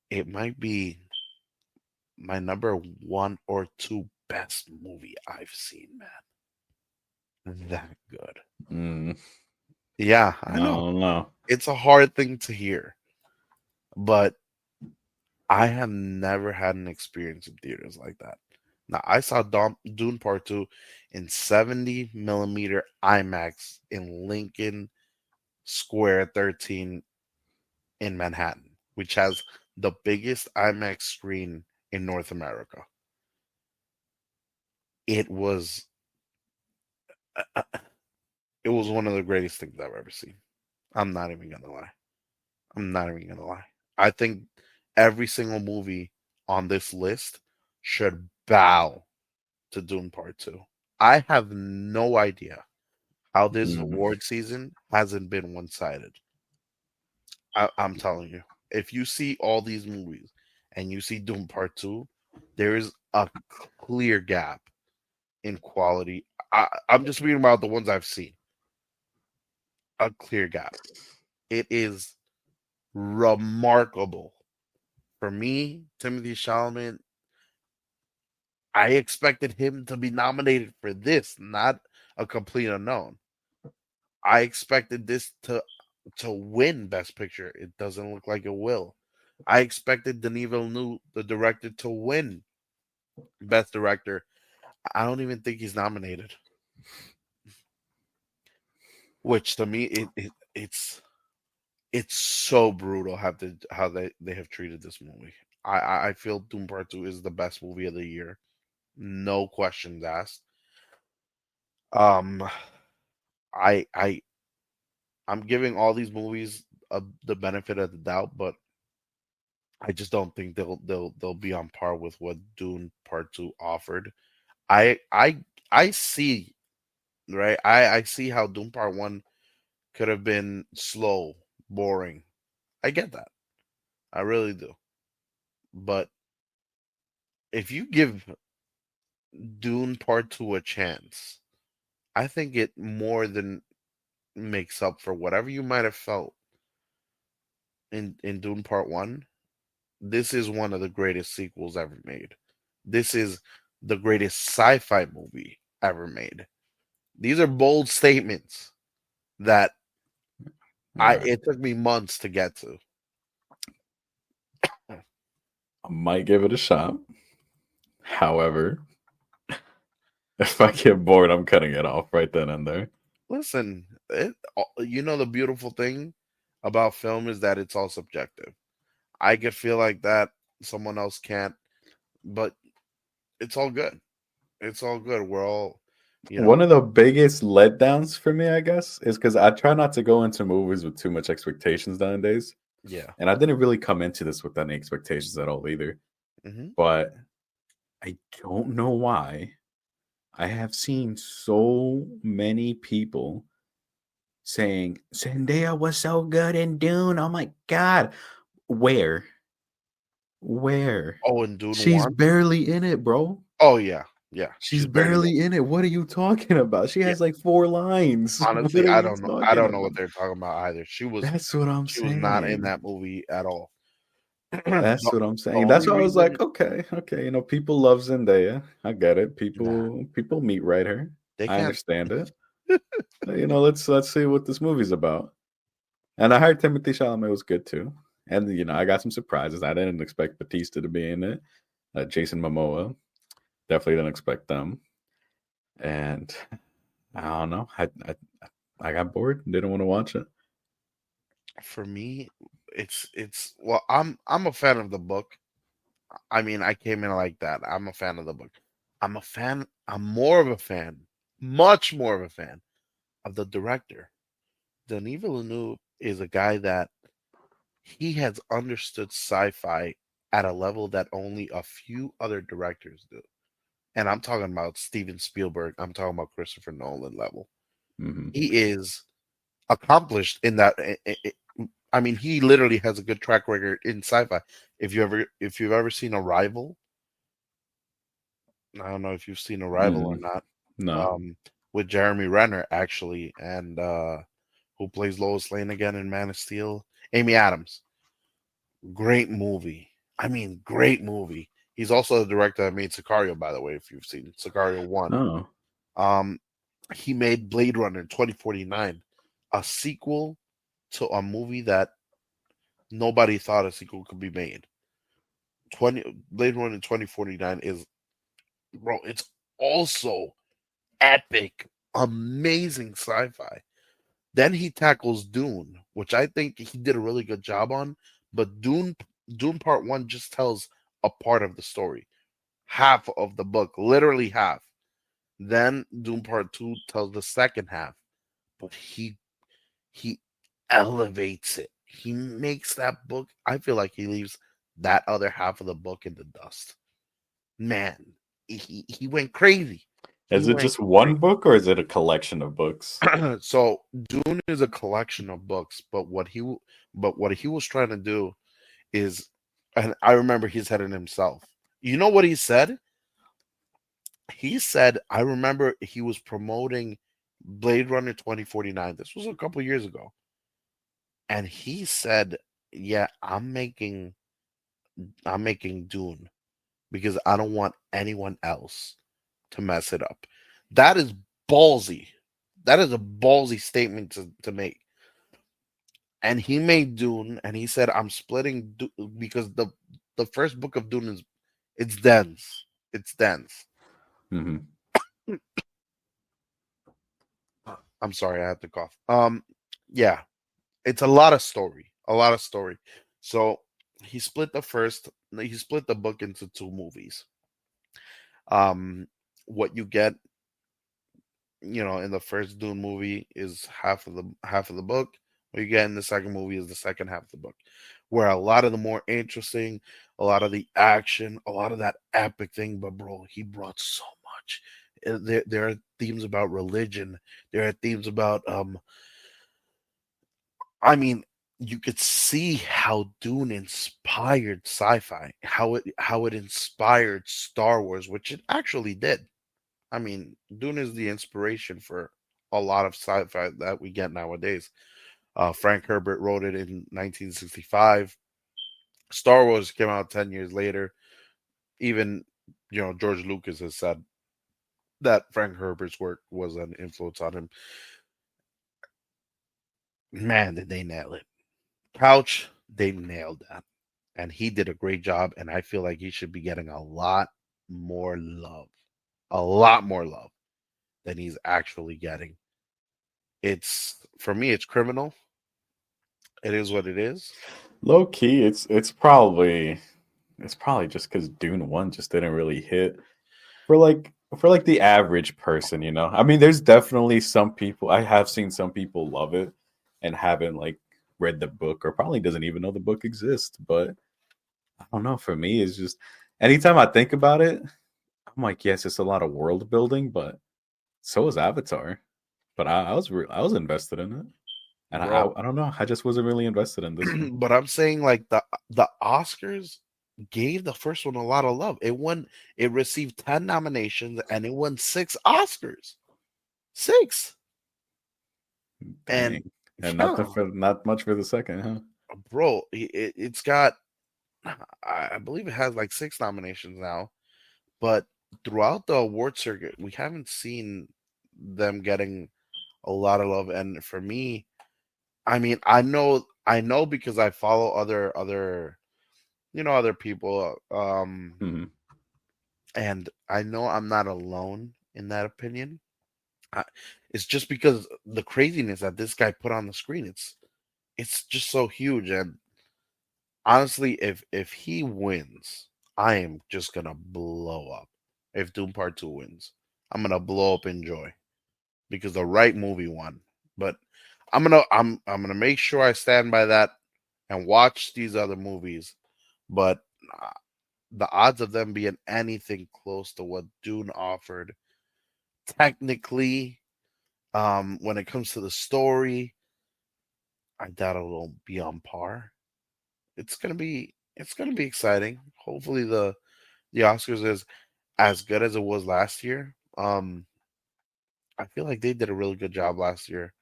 [SPEAKER 1] it might be my number one or two best movie I've seen, man. That good.
[SPEAKER 2] Mm,
[SPEAKER 1] Yeah, I know.
[SPEAKER 2] no, no.
[SPEAKER 1] It's a hard thing to hear, but I have never had an experience in theaters like that. Now, I saw Dune Part 2 in 70 millimeter IMAX in Lincoln Square 13 in Manhattan, which has the biggest IMAX screen in North America. It was it was one of the greatest things I've ever seen. I'm not even gonna lie. I'm not even gonna lie. I think every single movie on this list should bow to Dune Part Two. I have no idea how this
[SPEAKER 2] Mm.
[SPEAKER 1] award season hasn't been one sided. I'm telling you, if you see all these movies and you see Doom Part 2, there is a clear gap in quality. I'm just reading about the ones I've seen. A clear gap. It is remarkable. For me, Timothy Chalamet, I expected him to be nominated for this, not a complete unknown. I expected this to win Best Picture. It doesn't look like it will. I expected Denis Villeneuve, the director, to win Best Director. I don't even think he's nominated. Which to me, it's so brutal how they have treated this movie. I feel Doom Part 2 is the best movie of the year. No questions asked. Um, I I'm giving all these movies the benefit of the doubt, but I just don't think they'll be on par with what Dune Part 2 offered. I I I see, right? I see how Doom Part 1 could have been slow, boring. I get that. I really do. But if you give Dune Part 2 a chance, I think it more than makes up for whatever you might have felt in Dune Part 1. This is one of the greatest sequels ever made. This is the greatest sci-fi movie ever made. These are bold statements that it took me months to get to.
[SPEAKER 2] I might give it a shot. However, if I get bored, I'm cutting it off right then and there.
[SPEAKER 1] Listen, the beautiful thing about film is that it's all subjective. I could feel like that, someone else can't, but it's all good. It's all good. We're all,
[SPEAKER 2] One of the biggest letdowns for me, I guess, is because I try not to go into movies with too much expectations nowadays.
[SPEAKER 1] Yeah.
[SPEAKER 2] And I didn't really come into this with any expectations at all either.
[SPEAKER 1] Mm-hmm.
[SPEAKER 2] But I don't know why I have seen so many people saying Zendaya was so good in Dune. Oh my god. Where?
[SPEAKER 1] Oh, in Dune
[SPEAKER 2] She's
[SPEAKER 1] 1?
[SPEAKER 2] barely in it, bro.
[SPEAKER 1] Oh, yeah. Yeah.
[SPEAKER 2] She's barely in it. What are you talking about? She has like 4 lines.
[SPEAKER 1] Honestly,
[SPEAKER 2] What are
[SPEAKER 1] I
[SPEAKER 2] you
[SPEAKER 1] don't know. I
[SPEAKER 2] talking
[SPEAKER 1] don't know
[SPEAKER 2] about?
[SPEAKER 1] what they're talking about either. She was
[SPEAKER 2] That's what I'm
[SPEAKER 1] not in
[SPEAKER 2] saying.
[SPEAKER 1] that movie at all.
[SPEAKER 2] That's what I'm
[SPEAKER 1] The
[SPEAKER 2] saying. That's
[SPEAKER 1] only
[SPEAKER 2] why I was
[SPEAKER 1] reason,
[SPEAKER 2] like, okay. People love Zendaya. I get it.
[SPEAKER 1] nah,
[SPEAKER 2] People meet right her.
[SPEAKER 1] they
[SPEAKER 2] I
[SPEAKER 1] can't.
[SPEAKER 2] understand it. Let's see what this movie's about. And I heard Timothy Chalamet was good too. And I got some surprises. I didn't expect Batista to be in it. Jason Momoa, definitely didn't expect them. And I don't know. I got bored. Didn't want to watch it.
[SPEAKER 1] For me, it's well, I'm a fan of the book. I mean, I came in like that. I'm a fan of the book. I'm a fan. I'm more of a fan, much more of a fan of the director. Denis Villeneuve is a guy that he has understood sci-fi at a level that only a few other directors do. And I'm talking about Steven Spielberg. I'm talking about Christopher Nolan level.
[SPEAKER 2] Mm-hmm.
[SPEAKER 1] He is accomplished in that. I mean, he literally has a good track record in sci-fi. If you've ever seen Arrival, I don't know if you've seen Arrival or not.
[SPEAKER 2] No.
[SPEAKER 1] With Jeremy Renner actually, and who plays Lois Lane again in Man of Steel, Amy Adams. Great movie. I mean, great movie. He's also the director that made Sicario, by the way, if you've seen Sicario 1.
[SPEAKER 2] Oh.
[SPEAKER 1] He made Blade Runner 2049, a sequel to a movie that nobody thought a sequel could be made. Blade Runner 2049 is, bro, it's also epic, amazing sci-fi. Then he tackles Dune, which I think he did a really good job on, but Dune Part 1 just tells a part of the story. Half of the book, literally half. Then Dune Part 2 tells the second half. But he elevates it. He makes that book. I feel like he leaves that other half of the book in the dust. Man, he went crazy.
[SPEAKER 2] Is it just one book or is it a collection of books?
[SPEAKER 1] So Dune is a collection of books, but what he was trying to do is And I remember he said it himself. You know what he said? He said, I remember he was promoting Blade Runner 2049. This was a couple years ago. And he said, "Yeah, I'm making Dune because I don't want anyone else to mess it up." That is ballsy. That is a ballsy statement to make. And he made Dune, and he said, "I'm splitting because the first book of Dune is it's dense. It's dense."
[SPEAKER 2] Hmm.
[SPEAKER 1] I'm sorry, I had to cough. Yeah, it's a lot of story, a lot of story. So he split the book into two movies. Um, what you get, in the first Dune movie is half of the book. What you get in the second movie is the second half of the book, where a lot of the more interesting, a lot of the action, a lot of that epic thing. But bro, he brought so much. There are themes about religion. There are themes about I mean, you could see how Dune inspired sci-fi, how it inspired Star Wars, which it actually did. I mean, Dune is the inspiration for a lot of sci-fi that we get nowadays. Frank Herbert wrote it in 1965. Star Wars came out 10 years later. Even, George Lucas has said that Frank Herbert's work was an influence on him. Man, did they nail it. Couch, they nailed that. And he did a great job. And I feel like he should be getting a lot more love, a lot more love than he's actually getting. It's for me, it's criminal. It is what it is.
[SPEAKER 2] Low key, it's probably just because Dune One just didn't really hit for like the average person, you know. I mean, there's definitely some people I have seen some people love it and haven't like read the book or probably doesn't even know the book exists. But I don't know. For me, it's just anytime I think about it, I'm like, yes, it's a lot of world building, but so is Avatar. But I was invested in it, and
[SPEAKER 1] Bro.
[SPEAKER 2] I don't know. I just wasn't really invested in this one.
[SPEAKER 1] But I'm saying like the Oscars gave the first one a lot of love. It received 10 nominations and it won 6 Oscars. 6. And
[SPEAKER 2] Dang, and
[SPEAKER 1] yeah,
[SPEAKER 2] not much for the second, huh?
[SPEAKER 1] bro, it's got I believe it has like 6 nominations now, but throughout the award circuit, we haven't seen them getting a lot of love. And for me, I mean, I know because I follow other people,
[SPEAKER 2] Hmm.
[SPEAKER 1] and I know I'm not alone in that opinion. I, it's just because the craziness that this guy put on the screen. It's just so huge. And honestly, if he wins, I am just gonna blow up. If Doom Part Two wins, I'm gonna blow up in joy because the right movie won. But I'm gonna make sure I stand by that and watch these other movies. But uh, the odds of them being anything close to what Dune offered, technically, when it comes to the story, I doubt it'll be on par. It's gonna be exciting. Hopefully the Oscars is as good as it was last year. I feel like they did a really good job last year.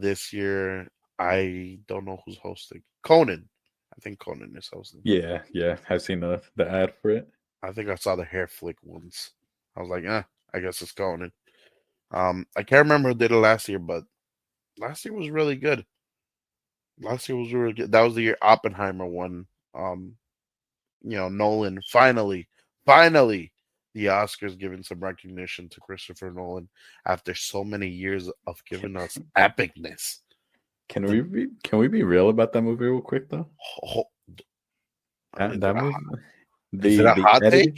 [SPEAKER 1] This year I don't know who's hosting. Conan. I think Conan is hosting.
[SPEAKER 2] Yeah, yeah. I've seen the ad for it.
[SPEAKER 1] I think I saw the hair flick once. I was like, I guess it's Conan. I can't remember who did it last year, but last year was really good. Last year was really good. That was the year Oppenheimer won. Nolan finally, the Oscars giving some recognition to Christopher Nolan after so many years of
[SPEAKER 2] Can,
[SPEAKER 1] giving us epicness. The
[SPEAKER 2] can we be real about that movie real quick though?
[SPEAKER 1] ho-
[SPEAKER 2] That
[SPEAKER 1] is it
[SPEAKER 2] that
[SPEAKER 1] a
[SPEAKER 2] movie,
[SPEAKER 1] is it
[SPEAKER 2] the
[SPEAKER 1] a
[SPEAKER 2] the
[SPEAKER 1] hot take?
[SPEAKER 2] editing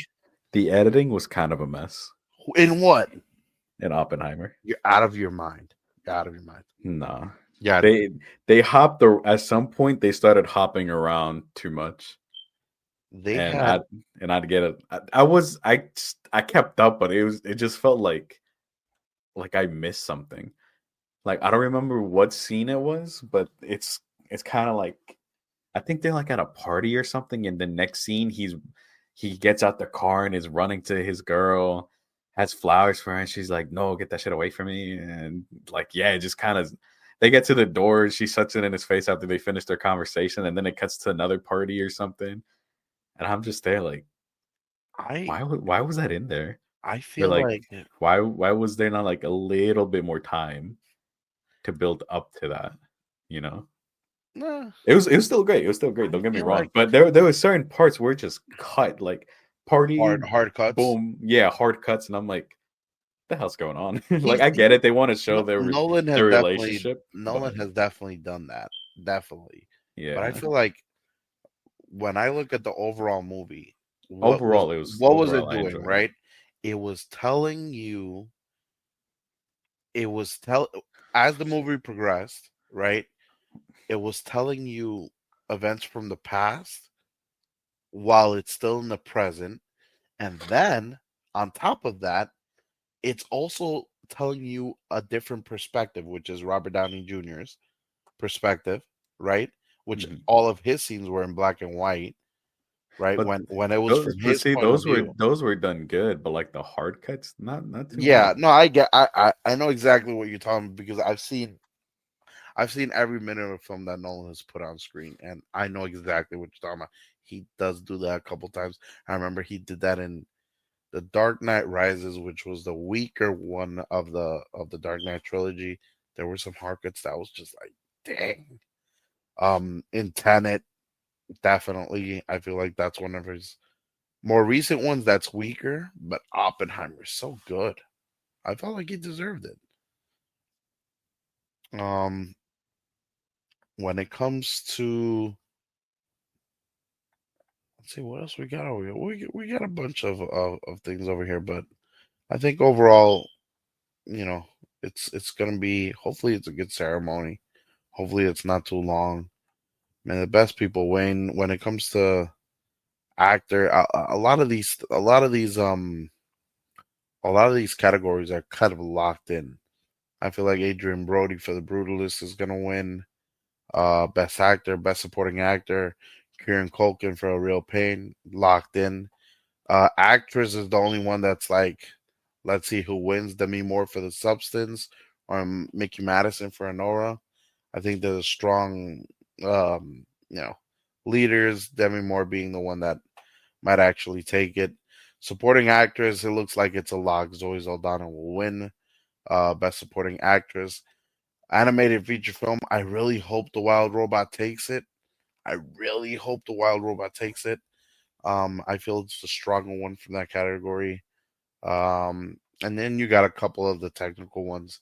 [SPEAKER 2] the editing was kind of a mess
[SPEAKER 1] In what?
[SPEAKER 2] in Oppenheimer.
[SPEAKER 1] You're out of your mind. You're out of your mind.
[SPEAKER 2] Nah,
[SPEAKER 1] Yeah,
[SPEAKER 2] they hopped at some point they started hopping around too much,
[SPEAKER 1] they
[SPEAKER 2] and
[SPEAKER 1] had
[SPEAKER 2] I'd get it. I kept up, but it just felt like I missed something. Like I don't remember what scene it was, but it's kind of like I think they're like at a party or something, and the next scene he gets out the car and is running to his girl, has flowers for her, and she's like, "No, get that shit away from me!" And like, yeah, it just kind of they get to the door, she shuts it in his face after they finish their conversation, and then it cuts to another party or something, and I'm just there like,
[SPEAKER 1] I
[SPEAKER 2] why was that in there?
[SPEAKER 1] I
[SPEAKER 2] Or
[SPEAKER 1] feel
[SPEAKER 2] like,
[SPEAKER 1] like
[SPEAKER 2] why was there not like a little bit more time to build up to that? You know,
[SPEAKER 1] nah,
[SPEAKER 2] it was still great. It was still great.
[SPEAKER 1] I
[SPEAKER 2] Don't get me
[SPEAKER 1] feel
[SPEAKER 2] wrong,
[SPEAKER 1] like
[SPEAKER 2] but there were certain parts where it just cut like party,
[SPEAKER 1] hard cuts.
[SPEAKER 2] boom, yeah, hard cuts, and I'm like, the hell's going on? Like,
[SPEAKER 1] He's
[SPEAKER 2] I
[SPEAKER 1] he
[SPEAKER 2] get it. They want to show
[SPEAKER 1] Nolan has
[SPEAKER 2] their
[SPEAKER 1] definitely
[SPEAKER 2] relationship, but
[SPEAKER 1] done that, definitely. But I
[SPEAKER 2] yeah,
[SPEAKER 1] feel like when I look at the overall movie, what was
[SPEAKER 2] overall
[SPEAKER 1] it
[SPEAKER 2] I
[SPEAKER 1] doing,
[SPEAKER 2] enjoyed it.
[SPEAKER 1] right? It was telling you it was tell as the movie progressed, right? It was telling you events from the past while it's still in the present. And then on top of that, it's also telling you a different perspective, which is Robert Downey Jr.'s perspective, right? Which
[SPEAKER 2] Mhm.
[SPEAKER 1] all of his scenes were in black and white, right?
[SPEAKER 2] But
[SPEAKER 1] When it was from
[SPEAKER 2] but
[SPEAKER 1] his
[SPEAKER 2] see,
[SPEAKER 1] point of view.
[SPEAKER 2] those were done good, but like the hard cuts, not too much.
[SPEAKER 1] Yeah, no, I know exactly what you're talking about because I've seen every minute of film that Nolan has put on screen, and I know exactly what you're talking about. He does do that a couple times. I remember he did that in The Dark Knight Rises, which was the weaker one of the Dark Knight trilogy. There were some hard cuts that was just like, dang. In Tenet, definitely, I feel like that's one of his more recent ones that's weaker, but Oppenheimer's so good. I felt like he deserved it. Um, when it comes to let's see what else we got over here. We got a bunch of things over here, but I think overall, you know, it's gonna be hopefully it's a good ceremony. Hopefully it's not too long. Man, the best people win when it comes to actor. A lot of these categories are kind of locked in. I feel like Adrian Brody for The Brutalist is gonna win. Best actor, best supporting actor. Kieran Culkin for A Real Pain, locked in. Actress is the only one that's like, let's see who wins. Demi Moore for The Substance, or Mickey Madison for Anora. I think there's a strong, you know, leaders. Demi Moore being the one that might actually take it. Supporting actress, it looks like it's a lock. Zoe Saldana will win. Best supporting actress. Animated feature film. I really hope The Wild Robot takes it. I really hope The Wild Robot takes it. I feel it's the stronger one from that category. And then you got a couple of the technical ones.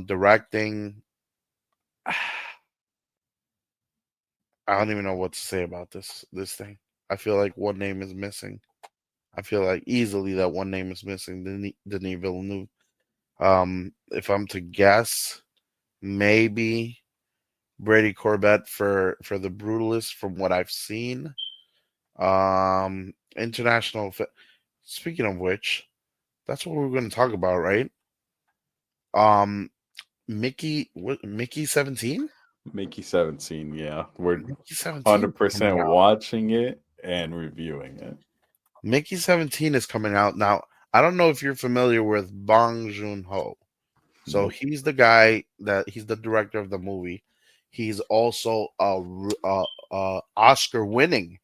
[SPEAKER 1] Directing. I don't even know what to say about this thing. I feel like one name is missing. I feel like easily that one name is missing. Denis Villeneuve. If I'm to guess, maybe Brady Corbett for The Brutalist from what I've seen. International. Speaking of which, that's what we're going to talk about, right? Um, Mickey 17?
[SPEAKER 2] Mickey 17, yeah, we're
[SPEAKER 1] Mickey 17 coming
[SPEAKER 2] 100%
[SPEAKER 1] out.
[SPEAKER 2] watching it and reviewing it.
[SPEAKER 1] Mickey 17 is coming out now. I don't know if you're familiar with Bong Joon-ho. So
[SPEAKER 2] Nope.
[SPEAKER 1] he's the guy that he's the director of the movie. He's also a Oscar-winning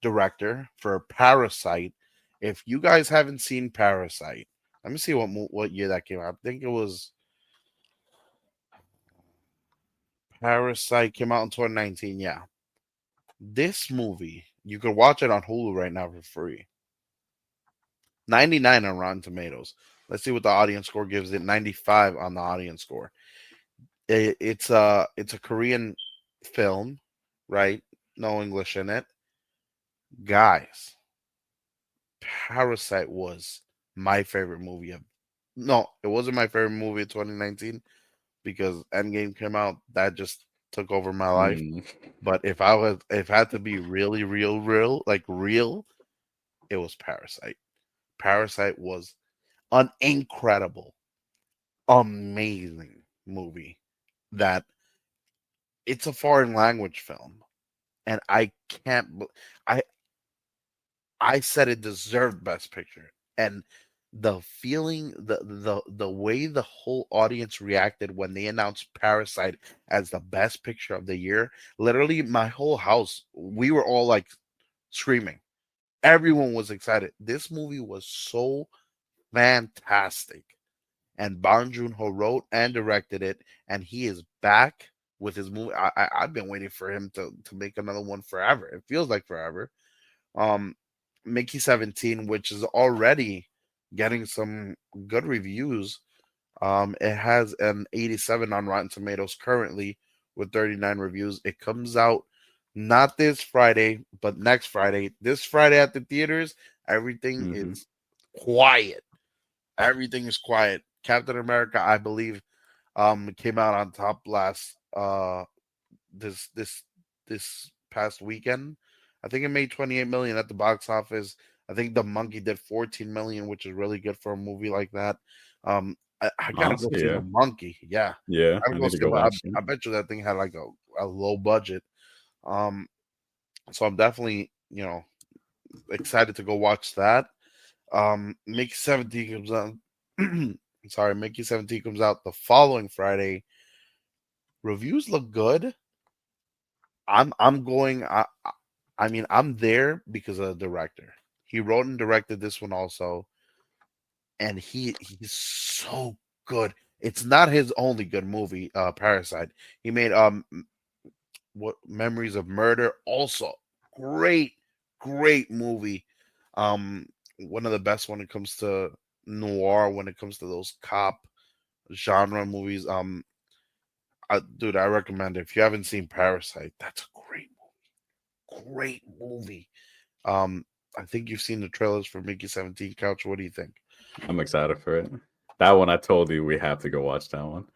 [SPEAKER 1] director for Parasite. If you guys haven't seen Parasite, let me see what year that came out. I think it was Parasite came out in 2019. Yeah, this movie you can watch it on Hulu right now for free. 99 on Rotten Tomatoes. Let's see what the audience score gives it. 95 on the audience score. It's a Korean film, right? No English in it. Guys, Parasite was my favorite movie of no, it wasn't my favorite movie of 2019 because Endgame came out. That just took over my life.
[SPEAKER 2] Mm.
[SPEAKER 1] But if I had to be really real, like real, it was Parasite. Parasite was an incredible, amazing movie that it's a foreign language film. and I can't. I I said it deserved Best Picture, and the feeling, the way the whole audience reacted when they announced Parasite as the Best Picture of the year, literally, my whole house, we were all like screaming. Everyone was excited. This movie was so fantastic, and Bong Joon-ho wrote and directed it, and he is back with his movie. I've been waiting for him to make another one forever. It feels like forever. Um, Mickey 17, which is already getting some good reviews. It has an 87 on Rotten Tomatoes currently with 39 reviews. It comes out not this Friday, but next Friday. This Friday at the theaters, everything
[SPEAKER 2] Hmm.
[SPEAKER 1] is quiet. Everything is quiet. Captain America, I believe, came out on top last this this this past weekend. I think it made 28 million at the box office. I think The Monkey did 14 million, which is really good for a movie like that. I gotta go
[SPEAKER 2] Honestly,
[SPEAKER 1] see
[SPEAKER 2] yeah,
[SPEAKER 1] The Monkey. Yeah,
[SPEAKER 2] yeah.
[SPEAKER 1] I
[SPEAKER 2] I
[SPEAKER 1] gotta go
[SPEAKER 2] need to
[SPEAKER 1] see it,
[SPEAKER 2] go
[SPEAKER 1] but
[SPEAKER 2] watch it.
[SPEAKER 1] I bet you that thing had like a low budget. Um, so I'm definitely, excited to go watch that. Mickey 17 comes out. Sorry, Mickey 17 comes out the following Friday. Reviews look good. I'm going. I mean, I'm there because of the director. He wrote and directed this one also, and he's so good. It's not his only good movie, Parasite. He made what Memories of Murder, also great, great movie. Um, one of the best when it comes to noir, when it comes to those cop genre movies. Dude, I recommend it. If you haven't seen Parasite, that's a great movie. Um, I think you've seen the trailers for Mickey 17 Couch. What do you think?
[SPEAKER 2] I'm excited for it. That one, I told you we have to go watch that one.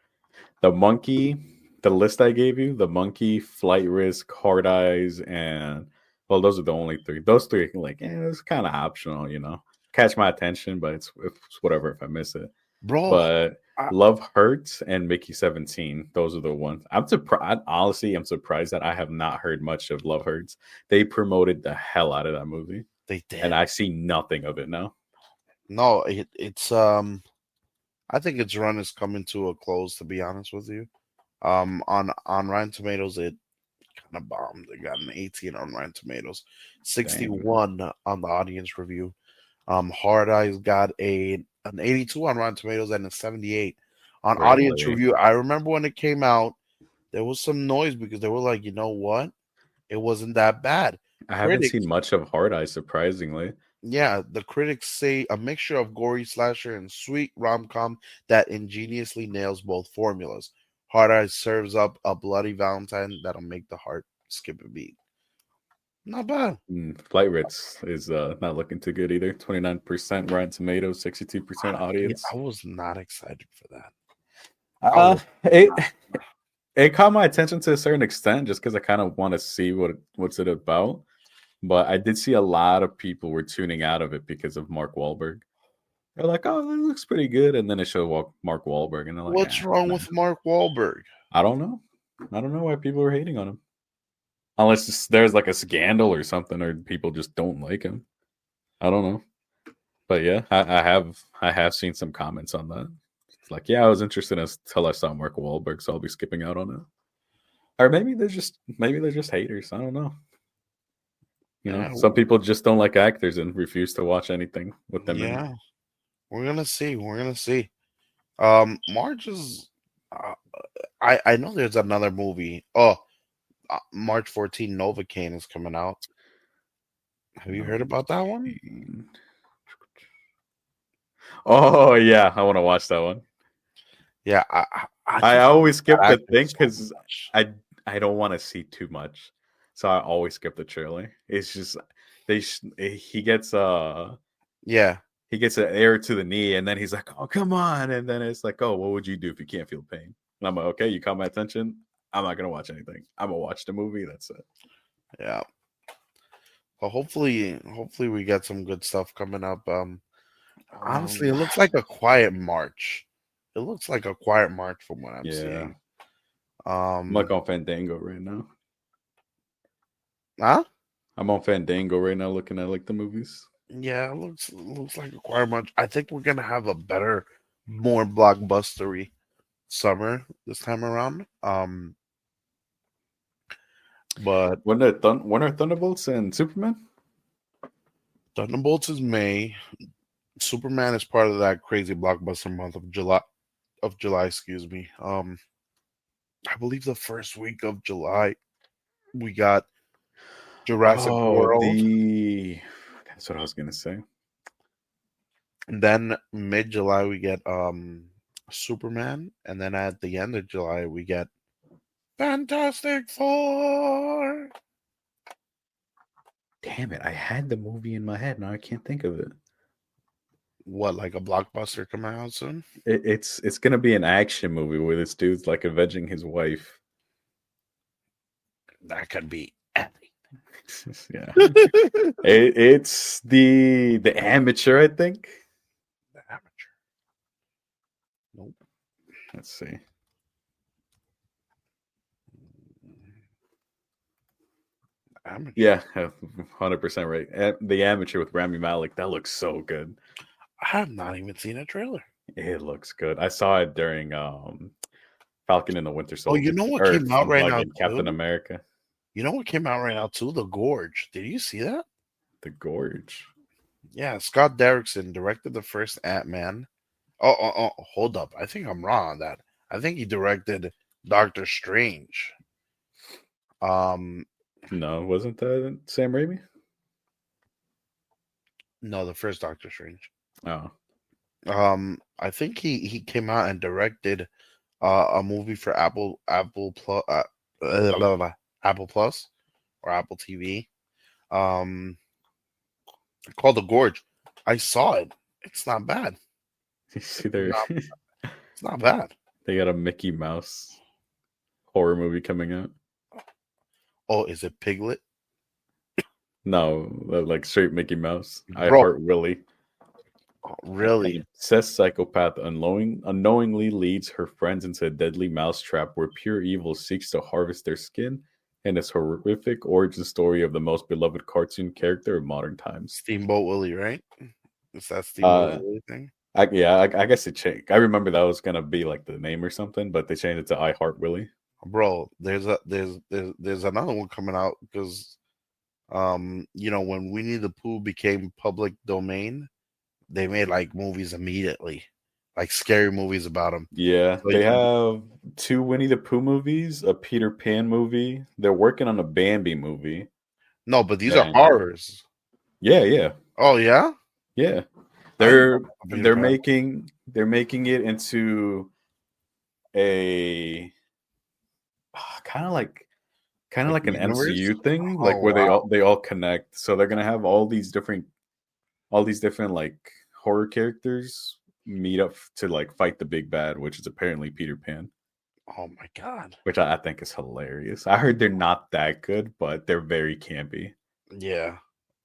[SPEAKER 2] The Monkey, the list I gave you, the Monkey, Flight Risk, Hard Eyes, and well, those are the only three. Those three, like, it's kind of optional, catch my attention, but it's whatever if I miss it.
[SPEAKER 1] Bro,
[SPEAKER 2] But
[SPEAKER 1] I,
[SPEAKER 2] Love Hurts and Mickey 17, those are the ones. I'm surprised. Honestly, I'm surprised that I have not heard much of Love Hurts. They promoted the hell out of that movie,
[SPEAKER 1] they
[SPEAKER 2] and
[SPEAKER 1] did.
[SPEAKER 2] I see nothing of it now.
[SPEAKER 1] No, it's I think its run is coming to a close, to be honest with you. On Rotten Tomatoes, it kind of bombed. It got an 18 on Rotten Tomatoes,
[SPEAKER 2] Damn,
[SPEAKER 1] 61 on the audience review. Hard Eyes got an 82 on Rotten Tomatoes and a 78 on audience
[SPEAKER 2] really?
[SPEAKER 1] review. I remember when it came out, there was some noise because they were like, you know what? It wasn't that bad.
[SPEAKER 2] I haven't seen
[SPEAKER 1] Critics,
[SPEAKER 2] much of Hard Eyes, surprisingly.
[SPEAKER 1] yeah, the critics say a mixture of gory slasher and sweet rom-com that ingeniously nails both formulas. Hard Eyes serves up a bloody Valentine that'll make the heart skip a beat. Not bad.
[SPEAKER 2] Flight Ritz is not looking too good either. 29% Rotten Tomatoes, 62%
[SPEAKER 1] Yeah,
[SPEAKER 2] audience.
[SPEAKER 1] I was not excited for that. I
[SPEAKER 2] Uh,
[SPEAKER 1] was
[SPEAKER 2] it
[SPEAKER 1] not.
[SPEAKER 2] it caught my attention to a certain extent just because I kind of want to see what's it about. But I did see a lot of people were tuning out of it because of Mark Wahlberg. They're like, "Oh, it looks pretty good," and then it showed Mark Wahlberg, and they're like,
[SPEAKER 1] What's wrong
[SPEAKER 2] nah.
[SPEAKER 1] with Mark Wahlberg?
[SPEAKER 2] I don't know. I don't know why people are hating on him. Unless there's like a scandal or something, or people just don't like him. I don't know. But yeah, I have seen some comments on that. It's like, yeah, I was interested until I saw Mark Wahlberg, so I'll be skipping out on it. Or maybe they're just haters. I don't know.
[SPEAKER 1] Yeah,
[SPEAKER 2] Some people just don't like actors and refuse to watch anything with them in it.
[SPEAKER 1] yeah. We're gonna see. We're gonna see. March is. Uh, I know there's another movie. Oh, March 14, Novocaine is coming out. Have you heard
[SPEAKER 2] No.
[SPEAKER 1] about that one?
[SPEAKER 2] Oh yeah, I want to watch that one.
[SPEAKER 1] Yeah, I
[SPEAKER 2] I
[SPEAKER 1] just
[SPEAKER 2] always skip
[SPEAKER 1] that
[SPEAKER 2] the
[SPEAKER 1] actor
[SPEAKER 2] thing
[SPEAKER 1] so
[SPEAKER 2] because
[SPEAKER 1] much.
[SPEAKER 2] I don't want to see too much, so I always skip the trailer. It's just he gets
[SPEAKER 1] Yeah,
[SPEAKER 2] he gets an air to the knee, and then he's like, "Oh, come on!" And then it's like, "Oh, what would you do if you can't feel pain?" And I'm like, "Okay, you caught my attention. I'm not gonna watch anything. I'm gonna watch the movie. That's it."
[SPEAKER 1] yeah. Well, hopefully we get some good stuff coming up. Honestly,
[SPEAKER 2] Um,
[SPEAKER 1] it looks like a quiet March. It looks like a quiet March from what I'm
[SPEAKER 2] yeah,
[SPEAKER 1] seeing.
[SPEAKER 2] I'm like
[SPEAKER 1] Um,
[SPEAKER 2] on Fandango right now.
[SPEAKER 1] Huh?
[SPEAKER 2] I'm on Fandango right now looking at like the movies.
[SPEAKER 1] Yeah, it looks like a choir much. I think we're gonna have a better, more blockbustery summer this time around. But
[SPEAKER 2] When are Thunderbolts and Superman?
[SPEAKER 1] Thunderbolts is May. Superman is part of that crazy blockbuster month of July. Of July, excuse me. I believe the first week of July we got Jurassic
[SPEAKER 2] Oh,
[SPEAKER 1] World.
[SPEAKER 2] that's what I was gonna say.
[SPEAKER 1] And then mid July we get Superman, and then at the end of July we get Fantastic Four.
[SPEAKER 2] Damn it! I had the movie in my head. Now I can't think of it.
[SPEAKER 1] What, like a blockbuster coming out soon?
[SPEAKER 2] It's gonna be an action movie where this dude's like avenging his wife.
[SPEAKER 1] That could be epic.
[SPEAKER 2] Yeah, it's the Amateur, I think.
[SPEAKER 1] The Amateur. Nope.
[SPEAKER 2] Let's see.
[SPEAKER 1] Amateur.
[SPEAKER 2] Yeah, 100% right. The Amateur with Rami Malek. That looks so good.
[SPEAKER 1] I have not even seen a trailer.
[SPEAKER 2] It looks good. I saw it during Falcon and the Winter
[SPEAKER 1] Oh, you
[SPEAKER 2] Soldier,
[SPEAKER 1] know what
[SPEAKER 2] or
[SPEAKER 1] came out right now
[SPEAKER 2] fucking Captain
[SPEAKER 1] too?
[SPEAKER 2] America.
[SPEAKER 1] You know what came out right now too? The Gorge. Did you see that?
[SPEAKER 2] The Gorge.
[SPEAKER 1] Yeah, Scott Derrickson directed the first Ant-Man. Oh, hold up. I think I'm wrong on that. I think he directed Doctor Strange. Um,
[SPEAKER 2] No, wasn't that Sam Raimi?
[SPEAKER 1] no, the first Doctor Strange.
[SPEAKER 2] Oh,
[SPEAKER 1] I think he came out and directed a movie for Apple Plus Apple Plus or Apple TV. Um, called The Gorge. I saw it. It's not bad.
[SPEAKER 2] you see, there
[SPEAKER 1] It's not bad.
[SPEAKER 2] they got a Mickey Mouse horror movie coming out.
[SPEAKER 1] Oh, is it Piglet?
[SPEAKER 2] No, like straight Mickey Mouse. I
[SPEAKER 1] Bro,
[SPEAKER 2] Heart Willie.
[SPEAKER 1] really?
[SPEAKER 2] An obsessed psychopath unknowingly leads her friends into a deadly mousetrap where pure evil seeks to harvest their skin, and this horrific origin story of the most beloved cartoon character of modern times.
[SPEAKER 1] Steamboat Willie, right? Is that Steamboat
[SPEAKER 2] Uh,
[SPEAKER 1] Willie thing?
[SPEAKER 2] I guess it changed. I remember that was gonna be like the name or something, but they changed it to I Heart Willie.
[SPEAKER 1] Bro, there's another one coming out because when Winnie the Pooh became public domain, they made like movies immediately, like scary movies about him.
[SPEAKER 2] Yeah,
[SPEAKER 1] So
[SPEAKER 2] they have two Winnie the Pooh movies, a Peter Pan movie. They're working on a Bambi movie.
[SPEAKER 1] no, but these are
[SPEAKER 2] And
[SPEAKER 1] horrors.
[SPEAKER 2] yeah.
[SPEAKER 1] Oh yeah,
[SPEAKER 2] Yeah.
[SPEAKER 1] I didn't know
[SPEAKER 2] They're
[SPEAKER 1] about Peter
[SPEAKER 2] they're
[SPEAKER 1] Pan.
[SPEAKER 2] making it into a kind of like
[SPEAKER 1] Like
[SPEAKER 2] an
[SPEAKER 1] universe.
[SPEAKER 2] MCU thing,
[SPEAKER 1] Oh
[SPEAKER 2] like where
[SPEAKER 1] wow,
[SPEAKER 2] they all connect. So they're gonna have all these different like horror characters meet up to like fight the big bad, which is apparently Peter Pan,
[SPEAKER 1] oh my god.
[SPEAKER 2] which I think is hilarious. I heard they're not that good, but they're very campy.
[SPEAKER 1] Yeah,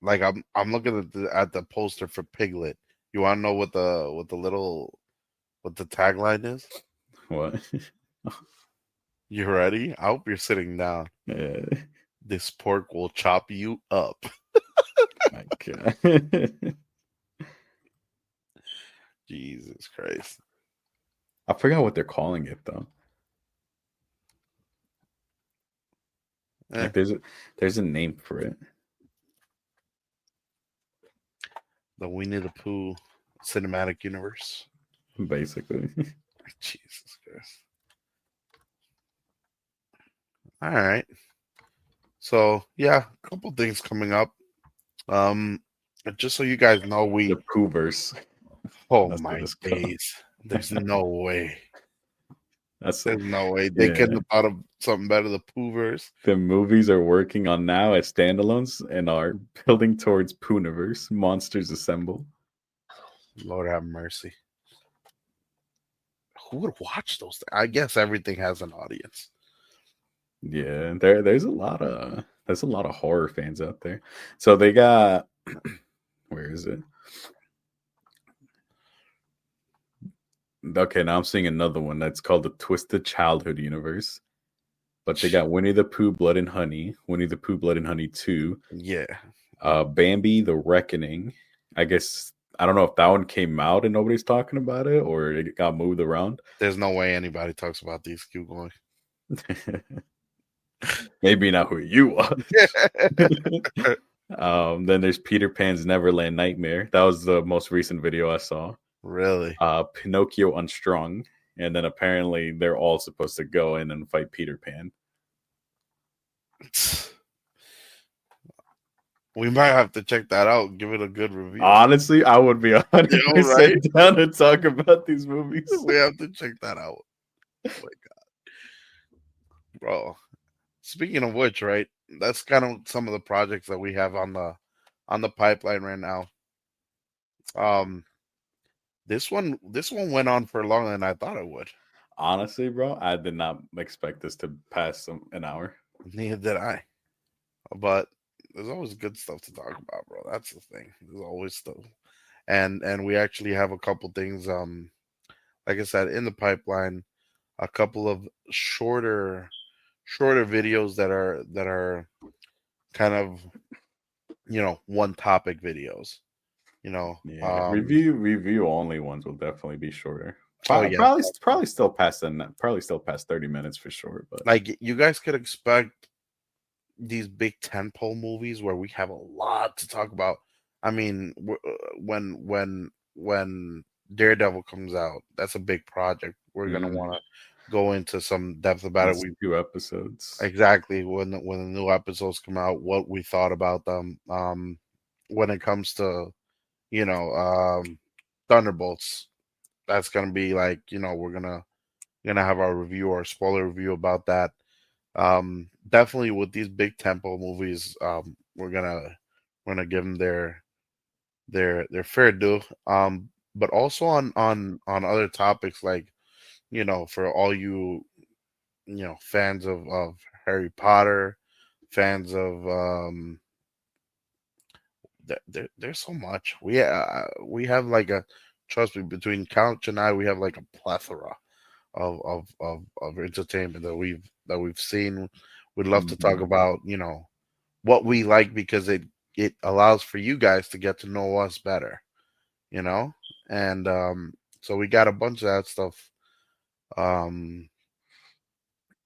[SPEAKER 1] like I'm looking at the poster for Piglet. You want to know what the tagline is?
[SPEAKER 2] What?
[SPEAKER 1] You ready? I hope you're sitting down.
[SPEAKER 2] Yeah,
[SPEAKER 1] This pork will chop you up.
[SPEAKER 2] my God.
[SPEAKER 1] Jesus Christ.
[SPEAKER 2] I forgot what they're calling it though.
[SPEAKER 1] Eh,
[SPEAKER 2] Like there's a name for it.
[SPEAKER 1] the Winnie the Pooh cinematic universe.
[SPEAKER 2] Basically.
[SPEAKER 1] Jesus Christ. All right. So yeah, a couple things coming up. Just so you guys know,
[SPEAKER 2] The Pooverse.
[SPEAKER 1] oh
[SPEAKER 2] That's what
[SPEAKER 1] my
[SPEAKER 2] it's called.
[SPEAKER 1] days. There's no way.
[SPEAKER 2] That's
[SPEAKER 1] There's no way. They couldn't
[SPEAKER 2] yeah.
[SPEAKER 1] have thought of something better. The Pooverse.
[SPEAKER 2] The movies are working on now as standalones and are building towards Pooniverse. Monsters Assemble.
[SPEAKER 1] Lord have mercy. Who would watch those things? I guess everything has an audience.
[SPEAKER 2] Yeah, there's a lot of horror fans out there. So they got where is it? Okay, now I'm seeing another one that's called the Twisted Childhood Universe. but they got Winnie the Pooh, Blood and Honey, Winnie the Pooh, Blood and Honey 2,
[SPEAKER 1] Yeah.
[SPEAKER 2] Bambi, The Reckoning. I guess I don't know if that one came out and nobody's talking about it or it got moved around.
[SPEAKER 1] There's no way anybody talks about these. Keep going.
[SPEAKER 2] Maybe not who you are. Then there's Peter Pan's Neverland Nightmare. That was the most recent video I saw.
[SPEAKER 1] Really?
[SPEAKER 2] Pinocchio Unstrung. And then apparently they're all supposed to go in and fight Peter Pan.
[SPEAKER 1] We might have to check that out. Give it a good review.
[SPEAKER 2] Honestly, I would be 100% down to talk about these movies.
[SPEAKER 1] We have to check that out. Oh my god, bro! Speaking of which, right? That's kind of some of the projects that we have on the pipeline right now. This one went on for longer than I thought it would.
[SPEAKER 2] Honestly, bro, I did not expect this to pass an hour.
[SPEAKER 1] Neither did I. But there's always good stuff to talk about, bro. That's the thing. There's always stuff, and we actually have a couple things. Like I said, in the pipeline, a couple of shorter videos that are kind of, you know, one topic videos. You know,
[SPEAKER 2] yeah, review only ones will definitely be shorter.
[SPEAKER 1] Oh yeah,
[SPEAKER 2] probably still past 30 minutes for sure. But
[SPEAKER 1] like you guys could expect these big tentpole movies where we have a lot to talk about. I mean, when Daredevil comes out, that's a big project. We're gonna want to go into some depth about it.
[SPEAKER 2] We 2 episodes
[SPEAKER 1] exactly when the new episodes come out, what we thought about them. When it comes to, you know, Thunderbolts, that's gonna be like, you know, we're gonna have our review or spoiler review about that. Definitely with these big tempo movies, we're gonna give them their fair due. But also on other topics, like, you know, for all you know, fans of Harry Potter, fans of there's so much. We have like a, trust me, between Couch and I, we have like a plethora of entertainment that we've seen. We'd love to talk about, you know, what we like, because it allows for you guys to get to know us better, you know. And so we got a bunch of that stuff. You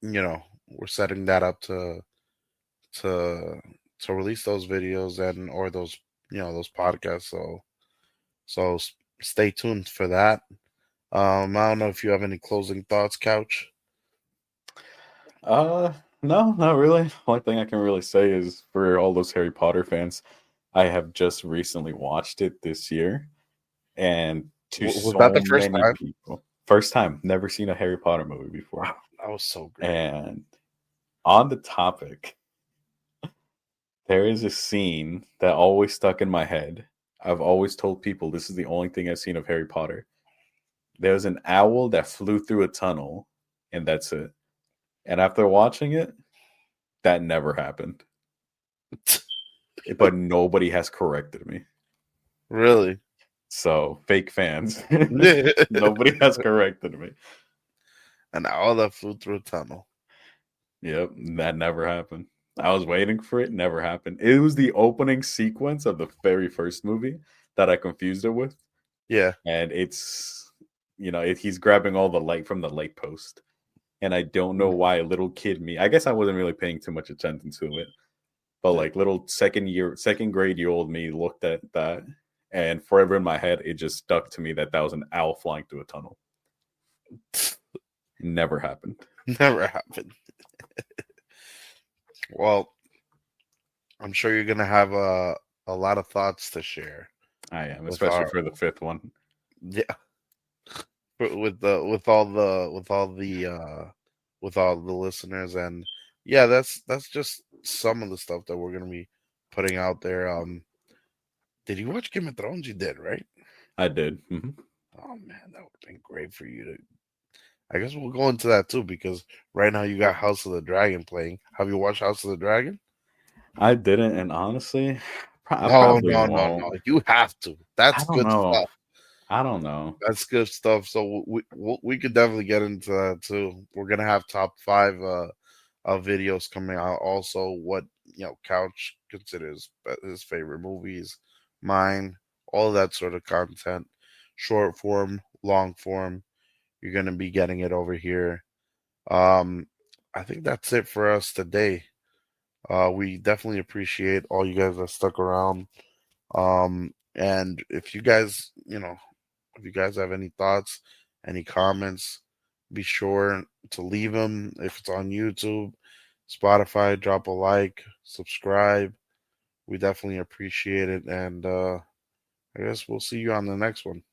[SPEAKER 1] know, we're setting that up to release those videos and or those, you know, those podcasts. So stay tuned for that. I don't know if you have any closing thoughts, Couch.
[SPEAKER 2] No, not really. Only thing I can really say is, for all those Harry Potter fans, I have just recently watched it this year, and
[SPEAKER 1] Was that the first time?
[SPEAKER 2] First time, never seen a Harry Potter movie before.
[SPEAKER 1] Wow, that was so great.
[SPEAKER 2] And on the topic, there is a scene that always stuck in my head. I've always told people this is the only thing I've seen of Harry Potter. There's an owl that flew through a tunnel, and that's it. And after watching it, that never happened. But nobody has corrected me.
[SPEAKER 1] Really?
[SPEAKER 2] So, fake fans. Nobody has corrected me.
[SPEAKER 1] An owl that flew through a tunnel.
[SPEAKER 2] Yep, that never happened. I was waiting for it, never happened. It was the opening sequence of the very first movie that I confused it with.
[SPEAKER 1] Yeah.
[SPEAKER 2] And it's, you know, he's grabbing all the light from the light post. And I don't know why a little kid me, I guess I wasn't really paying too much attention to it. But like little second grade year old me looked at that, and forever in my head, it just stuck to me that was an owl flying through a tunnel. Never happened.
[SPEAKER 1] Never happened. Well, I'm sure you're gonna have a lot of thoughts to share.
[SPEAKER 2] I am, especially for the fifth one.
[SPEAKER 1] Yeah, with all the listeners, and yeah, that's just some of the stuff that we're gonna be putting out there. Did you watch Game of Thrones? You did, right?
[SPEAKER 2] I did. Mm-hmm.
[SPEAKER 1] Oh man, that would have been great for you to. I guess we'll go into that too, because right now you got House of the Dragon playing. Have you watched House of the Dragon?
[SPEAKER 2] I didn't, and honestly,
[SPEAKER 1] no. You have to. That's good stuff.
[SPEAKER 2] I don't know.
[SPEAKER 1] That's good stuff. So we could definitely get into that too. We're gonna have top 5 videos coming out. Also, what Couch considers his favorite movies, mine, all that sort of content, short form, long form. You're gonna be getting it over here. Um, I think that's it for us today. We definitely appreciate all you guys that stuck around. And if you guys, if you guys have any thoughts, any comments, be sure to leave them. If it's on YouTube, Spotify, drop a like, subscribe. We definitely appreciate it. And I guess we'll see you on the next one.